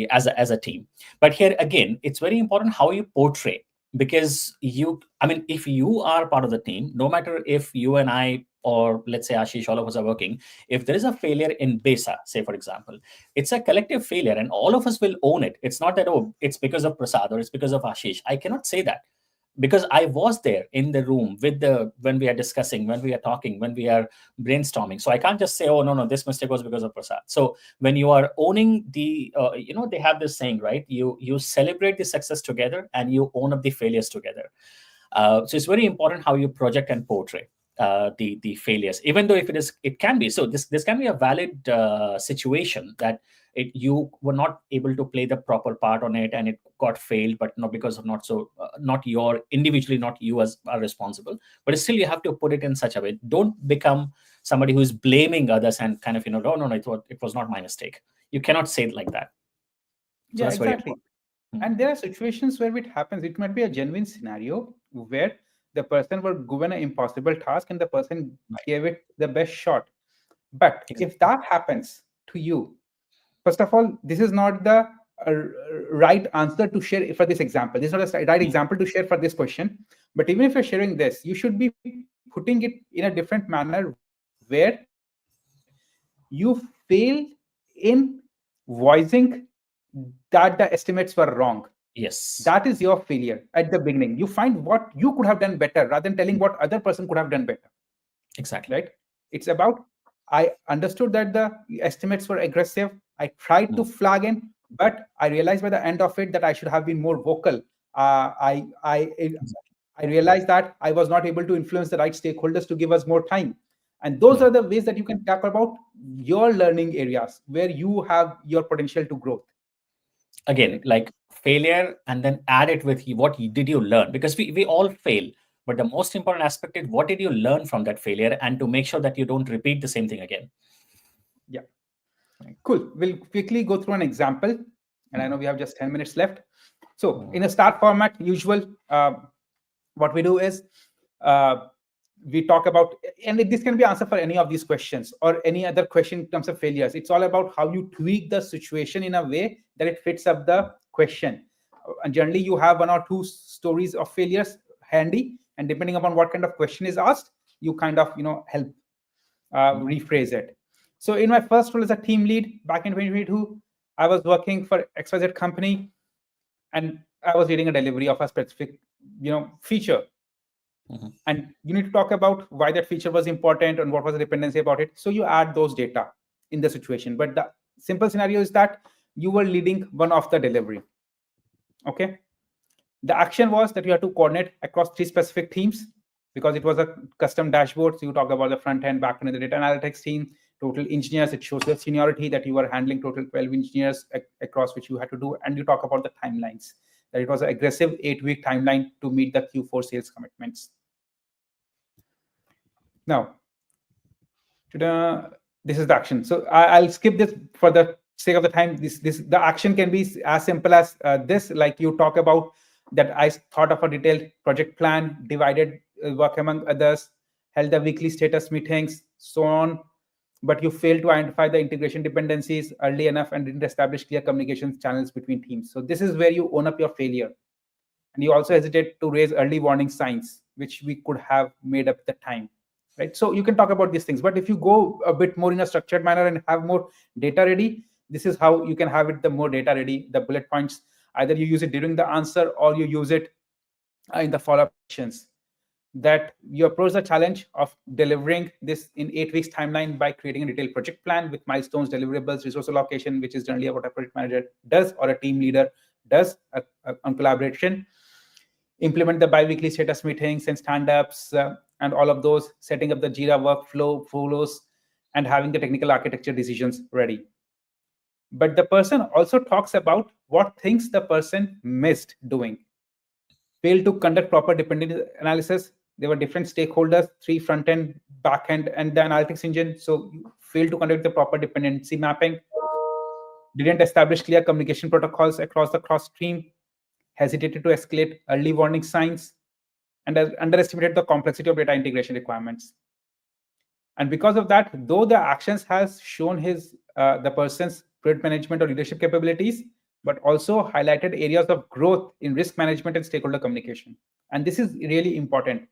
as a team. But here again, it's very important how you portray, because if you are part of the team, no matter if you and I, or let's say Ashish, all of us are working, if there is a failure in Besa, say for example, it's a collective failure and all of us will own it. It's not that, oh, it's because of Prasad or it's because of Ashish. I cannot say that, because I was there in the room when we are discussing, when we are talking, when we are brainstorming. So I can't just say, oh, no, this mistake was because of Prasad. So when you are owning the, they have this saying, right? You celebrate the success together and you own up the failures together. So it's very important how you project and portray the failures, even though if it can be. So this can be a valid situation that you were not able to play the proper part on it and it got failed, but not because of not your individually, not you as are responsible, but still you have to put it in such a way. Don't become somebody who is blaming others and kind of, no, it was not my mistake. You cannot say it like that. So Yeah, that's very exactly. important. And there are situations where it happens. It might be a genuine scenario where the person were given an impossible task and the person gave it the best shot. But if that happens to you, first of all, this is not the right answer to share for this example. This is not a right example to share for this question. But even if you're sharing this, you should be putting it in a different manner where you fail in voicing that the estimates were wrong. That is your Yes. failure at the beginning. You find what you could have done better rather than telling what other person could have done better. Exactly. Right? It's about, I understood that the estimates were aggressive. I tried to flag in, but I realized by the end of it that I should have been more vocal. I realized that I was not able to influence the right stakeholders to give us more time. And those are the ways that you can talk about your learning areas where you have your potential to grow. Again, like failure, and then add it with did you learn, because we all fail, but the most important aspect is what did you learn from that failure, and to make sure that you don't repeat the same thing again. Yeah. Cool. We'll quickly go through an example, and I know we have just 10 minutes left. So in a start format, usual, what we do is we talk about, and this can be answer for any of these questions or any other question in terms of failures. It's all about how you tweak the situation in a way that it fits up the question. And generally, you have one or two stories of failures handy, and depending upon what kind of question is asked, you kind of help rephrase it. So in my first role as a team lead back in 2022, I was working for XYZ company, and I was leading a delivery of a specific feature. And you need to talk about why that feature was important and what was the dependency about it. So you add those data in the situation. But the simple scenario is that you were leading one of the delivery. Okay. The action was that you had to coordinate across 3 specific teams because it was a custom dashboard. So you talk about the front end, back end, and the data analytics team, total engineers. It shows the seniority that you were handling total 12 engineers across which you had to do. And you talk about the timelines, that it was an aggressive 8-week timeline to meet the Q4 sales commitments. Now, this is the action. So I'll skip this for the sake of the time. The action can be as simple as this. Like you talk about that I thought of a detailed project plan, divided work among others, held the weekly status meetings, so on. But you failed to identify the integration dependencies early enough and didn't establish clear communications channels between teams. So this is where you own up your failure. And you also hesitate to raise early warning signs, which we could have made up the time. Right? So you can talk about these things, but if you go a bit more in a structured manner and have more data ready, this is how you can have it the more data ready, the bullet points. Either you use it during the answer or you use it in the follow-up questions. That you approach the challenge of delivering this in 8 weeks timeline by creating a detailed project plan with milestones, deliverables, resource allocation, which is generally what a project manager does or a team leader does on collaboration. Implement the bi-weekly status meetings and stand-ups and all of those, setting up the Jira workflow flows, and having the technical architecture decisions ready. But the person also talks about what things the person missed doing. Failed to conduct proper dependency analysis. There were different stakeholders, 3 front-end, back-end, and the analytics engine. So you failed to conduct the proper dependency mapping. Didn't establish clear communication protocols across the cross-stream. Hesitated to escalate early warning signs, and underestimated the complexity of data integration requirements. And because of that, though the actions has shown the person's project management or leadership capabilities, but also highlighted areas of growth in risk management and stakeholder communication. And this is really important.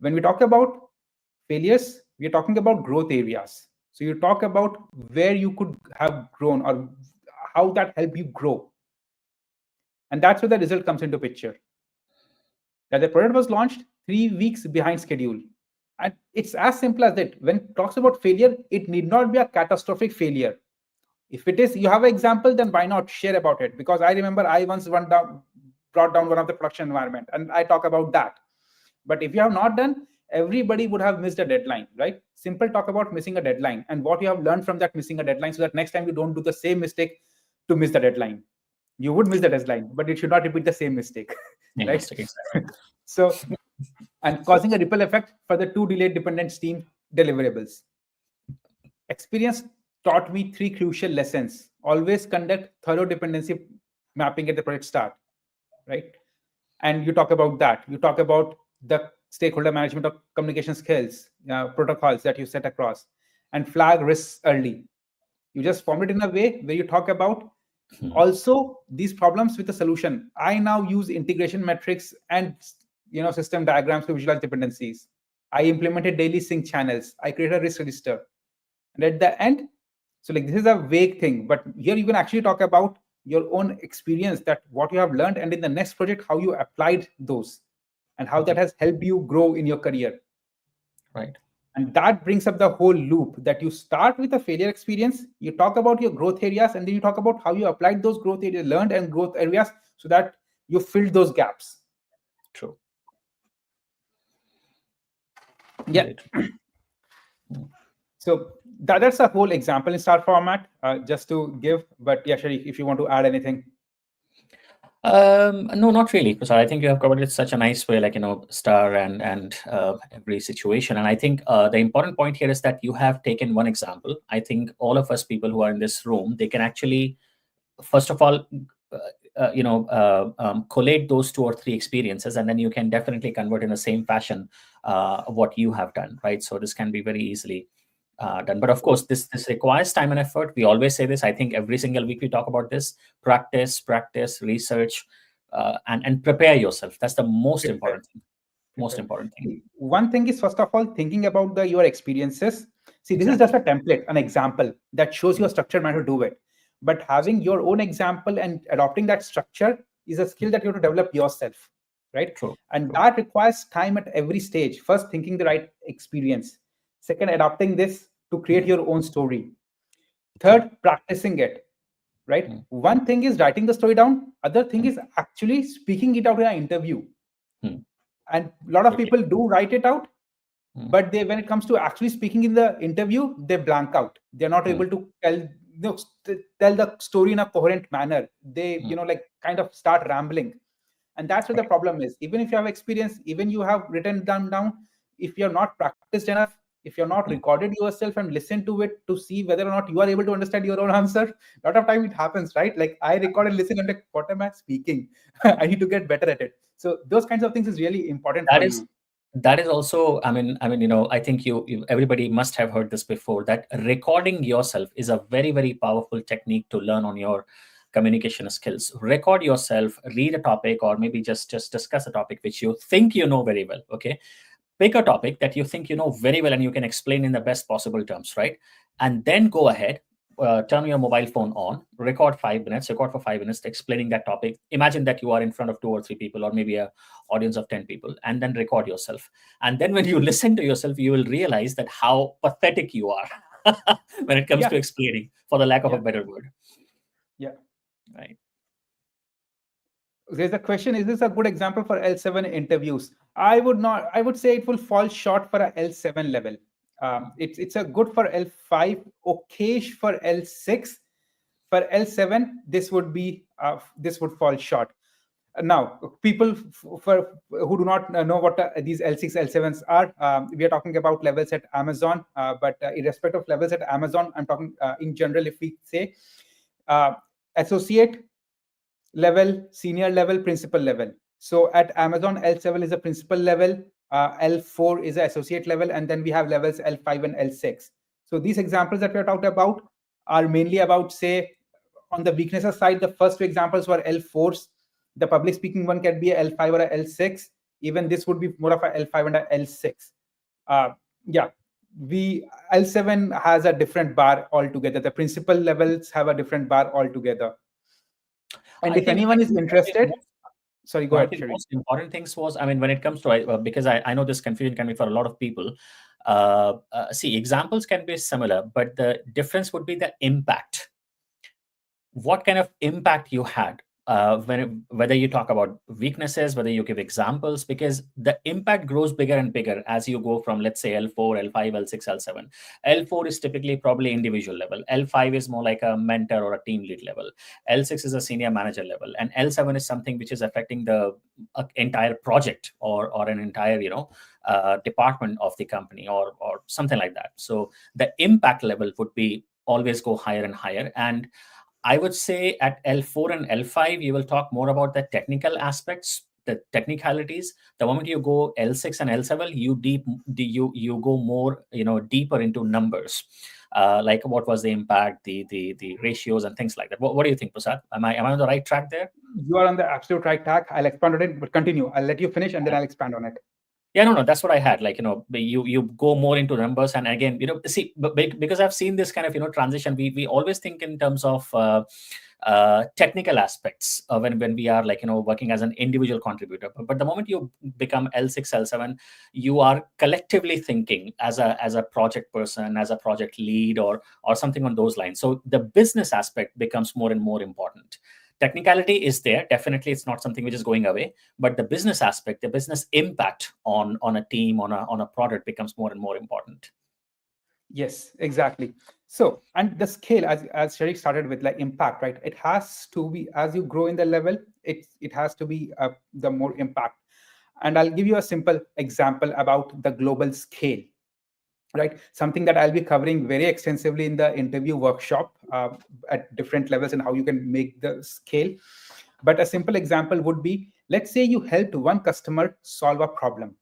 When we talk about failures, we are talking about growth areas. So you talk about where you could have grown or how that helped you grow. And that's where the result comes into picture. that the product was launched 3 weeks behind schedule. And it's as simple as that. When it talks about failure, it need not be a catastrophic failure. If it is, you have an example, then why not share about it? Because I remember I once brought down one of the production environment, and I talk about that. But if you have not done, everybody would have missed a deadline, right? Simple talk about missing a deadline and what you have learned from that missing a deadline, so that next time you don't do the same mistake to miss the deadline. You would miss the deadline, but it should not repeat the same mistake, right? So, and causing a ripple effect for the 2 delayed dependent team deliverables. Experience taught me 3 crucial lessons. Always conduct thorough dependency mapping at the project start, right? And you talk about that. You talk about the stakeholder management of communication skills, protocols that you set across, and flag risks early. You just form it in a way where you talk about also these problems with a solution. I now use integration metrics and system diagrams to visualize dependencies. I implemented daily sync channels. I created a risk register. And at the end, so like this is a vague thing, but here you can actually talk about your own experience, that what you have learned, and in the next project, how you applied those and how that has helped you grow in your career. Right. And that brings up the whole loop, that you start with a failure experience, you talk about your growth areas, and then you talk about how you applied those growth areas, learned and growth areas, so that you filled those gaps. True. Yeah. So that's a whole example in star format, just to give. But yeah, Sharif, if you want to add anything. No, not really, because I think you have covered it such a nice way, like, star and every situation. And I think the important point here is that you have taken one example. I think all of us people who are in this room, they can actually, first of all, collate those 2 or 3 experiences, and then you can definitely convert in the same fashion what you have done, right? So this can be very easily done. But of course, this requires time and effort. We always say this. I think every single week we talk about this: practice, research, and prepare yourself. That's the most important thing. Most important thing. One thing is, first of all, thinking about your experiences. See, this is just a template, an example that shows you a structured manner to do it. But having your own example and adopting that structure is a skill that you have to develop yourself, right? True. And that requires time at every stage. First, thinking the right experience. Second, adopting this to create your own story. Third, practicing it, right? One thing is writing the story down. Other thing is actually speaking it out in an interview. And a lot of people do write it out, but when it comes to actually speaking in the interview, they blank out. They're not able to tell the story in a coherent manner. They, kind of start rambling. And that's where the problem is. Even if you have experience, even you have written them down, if you're not practiced enough, if you're not recorded yourself and listened to it to see whether or not you are able to understand your own answer, a lot of time it happens, right? Like I record and listen and like, what am I speaking? I need to get better at it. So those kinds of things is really important for you. That is also, I mean, I think you everybody must have heard this before, that recording yourself is a very, very powerful technique to learn on your communication skills. Record yourself, read a topic, or maybe just discuss a topic which you think you know very well. Okay. Pick a topic that you think you know very well and you can explain in the best possible terms, right? And then go ahead, turn your mobile phone on, record for 5 minutes explaining that topic. Imagine that you are in front of 2 or 3 people, or maybe an audience of 10 people, and then record yourself. And then when you listen to yourself, you will realize that how pathetic you are when it comes to explaining, for the lack of a better word. Yeah. Right. There's a question: is this a good example for L7 interviews? I would say it will fall short for a L7 level. It's a good for L5, okayish for L6. For L7, this would fall short. Now, people who do not know what these L6, L7s are, we are talking about levels at Amazon. But irrespective of levels at Amazon, I'm talking in general. If we say associate level, senior level, principal level. So at Amazon, L7 is a principal level, L4 is an associate level, and then we have levels L5 and L6. So these examples that we are talking about are mainly about, say, on the weaknesses side, the first 2 examples were L4s. The public speaking one can be a L5 or a L6. Even this would be more of a L5 and a L6. L7 has a different bar altogether. The principal levels have a different bar altogether. And if anyone is interested, Sorry, go One ahead, of the Sherry. most important things was, I mean, when it comes to, because I know this confusion can be for a lot of people. See, examples can be similar, but the difference would be the impact. What kind of impact you had, whether you talk about weaknesses, whether you give examples, because the impact grows bigger and bigger as you go from, let's say, L4, L5, L6, L7. L4 is typically probably individual level. L5 is more like a mentor or a team lead level. L6 is a senior manager level, and L7 is something which is affecting the entire project or an entire department of the company or something like that. So the impact level would be always go higher and higher. And I would say at L4 and L5, you will talk more about the technical aspects, the technicalities. The moment you go L6 and L7, you go more deeper into numbers, like what was the impact, the ratios and things like that. What do you think, Prasad? Am I on the right track there? You are on the absolute right track. I'll expand on it, but continue. I'll let you finish and then I'll expand on it. Yeah, no, that's what I had. Like, you go more into numbers, and again, see, because I've seen this kind of, transition, we always think in terms of technical aspects when we are like, working as an individual contributor. But the moment you become L6, L7, you are collectively thinking as a project person, as a project lead, or something on those lines. So the business aspect becomes more and more important. Technicality is there. Definitely, it's not something which is going away. But the business aspect, the business impact on a team, on a product becomes more and more important. Yes, exactly. So, and the scale, as Sherry started with, like impact, right? It has to be, as you grow in the level, it has to be the more impact. And I'll give you a simple example about the global scale, right? Something that I'll be covering very extensively in the interview workshop at different levels and how you can make the scale. But a simple example would be, let's say you helped one customer solve a problem.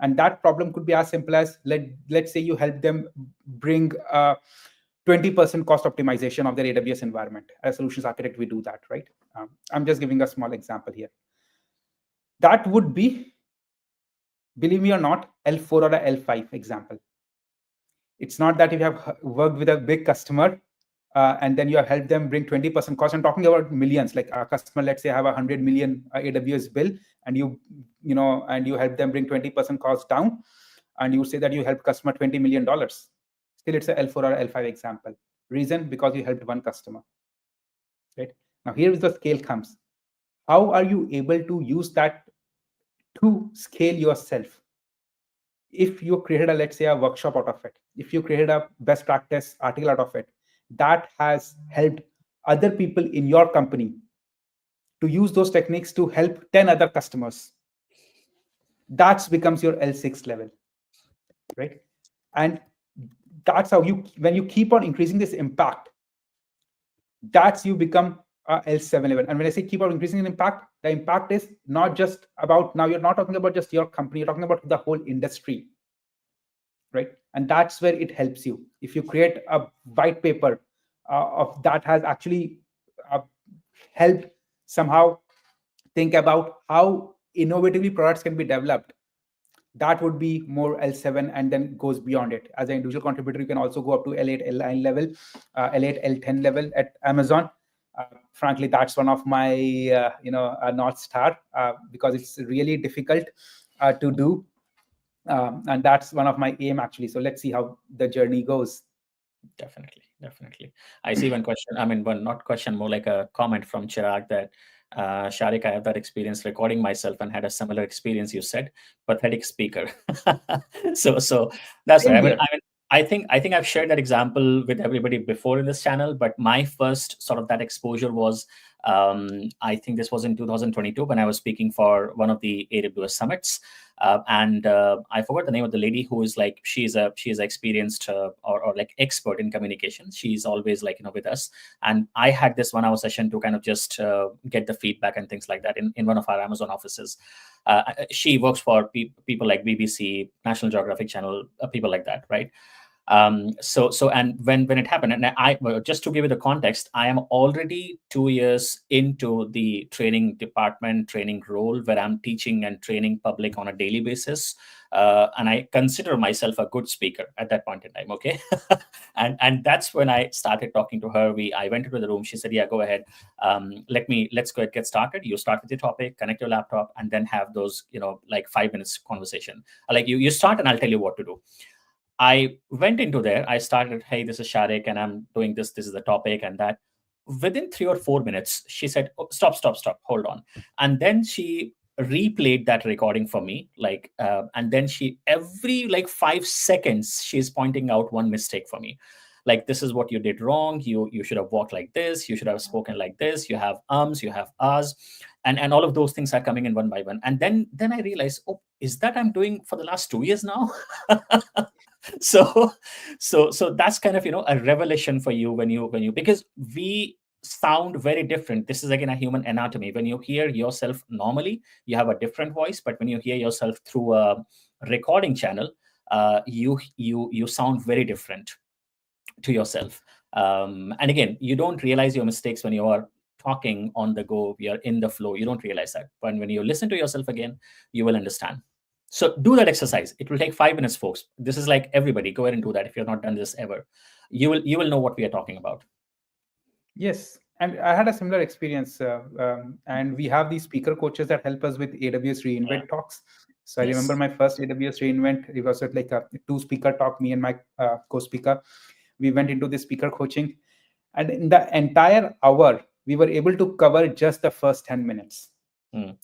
And that problem could be as simple as, let's say you help them bring 20% cost optimization of their AWS environment. As solutions architect, we do that, right? I'm just giving a small example here. That would be, believe me or not, L4 or a L5 example. It's not that if you have worked with a big customer and then you have helped them bring 20% cost. I'm talking about millions, like a customer, let's say, have 100 million AWS bill, and you help them bring 20% cost down, and you say that you help customer $20 million. Still, it's a L4 or L5 example. Reason, because you helped one customer. Right? Now, here is the scale comes. How are you able to use that to scale yourself? If you created let's say, a workshop out of it, if you created a best practice article out of it, that has helped other people in your company to use those techniques to help 10 other customers, that becomes your L6 level, right? And that's how when you keep on increasing this impact, that's you become a L7 level. And when I say keep on increasing in impact, the impact is not just about, now you're not talking about just your company, you're talking about the whole industry, right? And that's where it helps you. If you create a white paper of that has actually helped somehow think about how innovatively products can be developed, that would be more L7, and then goes beyond it. As an individual contributor, you can also go up to L8, L9 level, L8, L10 level at Amazon. Frankly, that's one of my North Star, because it's really difficult to do. And that's one of my aim, actually. So let's see how the journey goes. Definitely. I see one question. I mean, one not question, more like a comment from Chirag that Sharik, I have that experience recording myself and had a similar experience. You said pathetic speaker. so that's right. I think I've shared that example with everybody before in this channel, but my first sort of that exposure was, I think this was in 2022 when I was speaking for one of the AWS summits. And I forgot the name of the lady who is like, she's experienced or like expert in communication. She's always like, with us. And I had this 1 hour session to kind of just get the feedback and things like that in one of our Amazon offices. She works for people like BBC, National Geographic Channel, people like that, right? So and when it happened, and just to give you the context, I am already 2 years into the training department, training role, where I'm teaching and training public on a daily basis, and I consider myself a good speaker at that point in time. Okay, and that's when I started talking to her. I went into the room. She said, "Yeah, go ahead. Let's go get started. You start with the topic, connect your laptop, and then have those like 5 minutes conversation. Like you start, and I'll tell you what to do." I went into there. I started, "Hey, this is Sharik, and I'm doing this. This is the topic," and that. Within 3 or 4 minutes, she said, "Oh, stop, stop, stop, hold on," and then she replayed that recording for me. And then she every like 5 seconds, she's pointing out one mistake for me. Like, "This is what you did wrong. You should have walked like this. You should have spoken like this. You have ums. You have ahs." And all of those things are coming in one by one. And then I realized, oh, is that I'm doing for the last 2 years now? so so that's kind of a revelation for you when you because we sound very different. This is again a human anatomy. When you hear yourself normally, you have a different voice, but when you hear yourself through a recording channel, you sound very different to yourself. And again, you don't realize your mistakes when you are talking on the go, you're in the flow. You don't realize that, but when you listen to yourself again, you will understand. So do that exercise. It will take 5 minutes, folks. This is like, everybody go ahead and do that. If you've not done this ever, you will know what we are talking about. Yes, and I had a similar experience, and we have these speaker coaches that help us with AWS reInvent talks. So I remember Yes. my first AWS reInvent. It was like a two-speaker talk. Me and my co-speaker, we went into the speaker coaching, and in the entire hour, we were able to cover just the first 10 minutes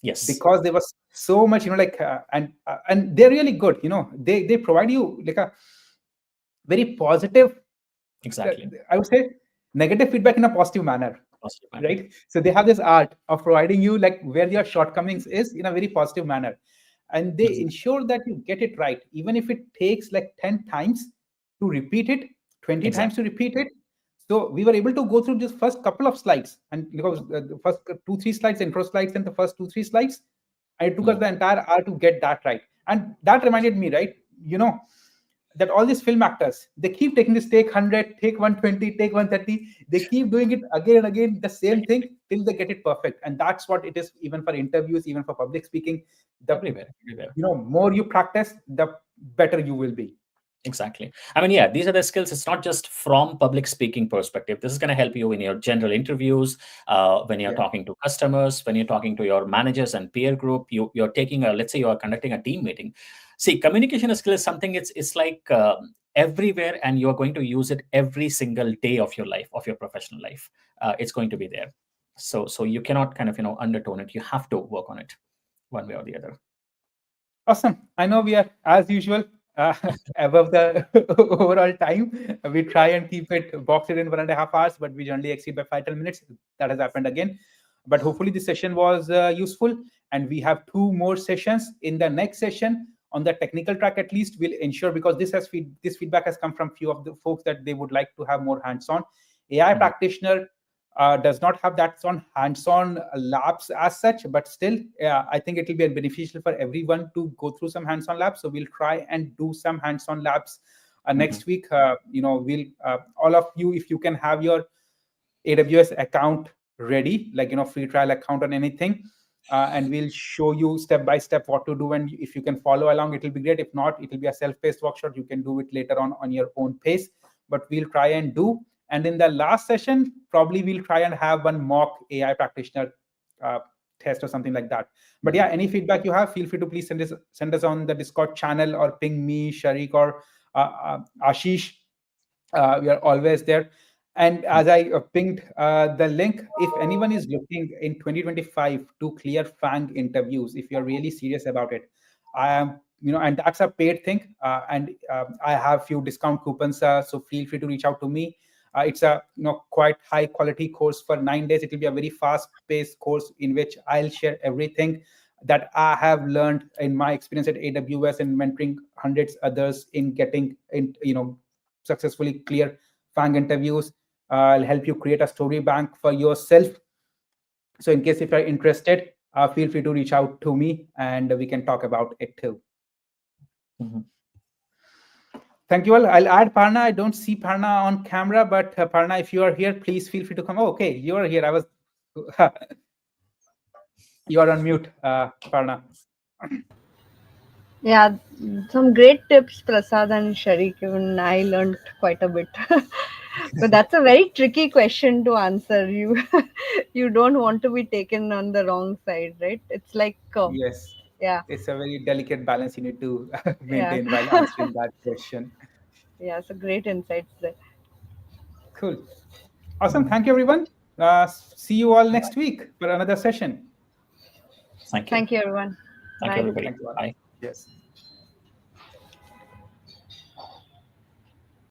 Yes, because there was so much, and they're really good. They provide you like a very positive, exactly. I would say, negative feedback in a positive manner, Positive manner. right? So they have this art of providing you like where your shortcomings is in a very positive manner, and they ensure that you get it right, even if it takes like 10 times to repeat it, 20 times to Exactly. repeat it. So we were able to go through just first couple of slides, and because the first 2-3 slides, intro slides, and the first 2-3 slides, and it took us the entire hour to get that right. And that reminded me, right, that all these film actors, they keep taking this take 100, take 120, take 130. They keep doing it again and again, the same thing, till they get it perfect. And that's what it is, even for interviews, even for public speaking. The Everywhere. more you practice, the better you will be. Exactly. I mean, yeah, these are the skills. It's not just from public speaking perspective. This is going to help you in your general interviews, when you're talking to customers, when you're talking to your managers and peer group. You're taking let's say you are conducting a team meeting. See, communication skill is something. It's like everywhere, and you're going to use it every single day of your life, of your professional life. It's going to be there. So you cannot kind of undertone it. You have to work on it one way or the other. Awesome. I know we are, as usual, above the overall time. We try and keep it boxed in 1.5 hours, but we generally exceed by 5-10 minutes. That has happened again. But hopefully, this session was useful. And we have 2 more sessions. In the next session, on the technical track, at least, we'll ensure, because this feedback has come from few of the folks that they would like to have more hands-on. AI practitioner does not have that on hands-on labs as such, but still, I think it will be beneficial for everyone to go through some hands-on labs. So we'll try and do some hands-on labs next week. We'll all of you, if you can have your AWS account ready, like free trial account on anything, and we'll show you step by step what to do. And if you can follow along, it will be great. If not, it will be a self-paced workshop. You can do it later on your own pace. But we'll try and do. And in the last session, probably we'll try and have one mock AI practitioner test or something like that. But yeah, any feedback you have, feel free to please send us on the Discord channel, or ping me, Sharik, or Ashish. We are always there. And as I pinged the link, if anyone is looking in 2025 to clear FANG interviews, if you're really serious about it, I am, and that's a paid thing. And I have few discount coupons, so feel free to reach out to me. It's a quite high quality course for 9 days. It will be a very fast paced course in which I'll share everything that I have learned in my experience at AWS and mentoring hundreds others in getting in, successfully clear FANG interviews. I'll help you create a story bank for yourself. So in case if you're interested, feel free to reach out to me and we can talk about it too. Thank you all. I'll add Parna. I don't see Parna on camera, but Parna, if you are here, please feel free to come. Oh, okay, you are here. I was. You are on mute, Parna. Yeah, some great tips, Prasad and Sharik. Even I learned quite a bit. But that's a very tricky question to answer. You don't want to be taken on the wrong side, right? It's like Yes, yeah, it's a very delicate balance you need to yeah, maintain while answering that question. yeah. So great insights there. Cool. Awesome. Thank you, everyone. See you all next week for another session. Thank you. Thank you, everyone. Thank you, Bye. everybody. Thank you all. Bye. Yes.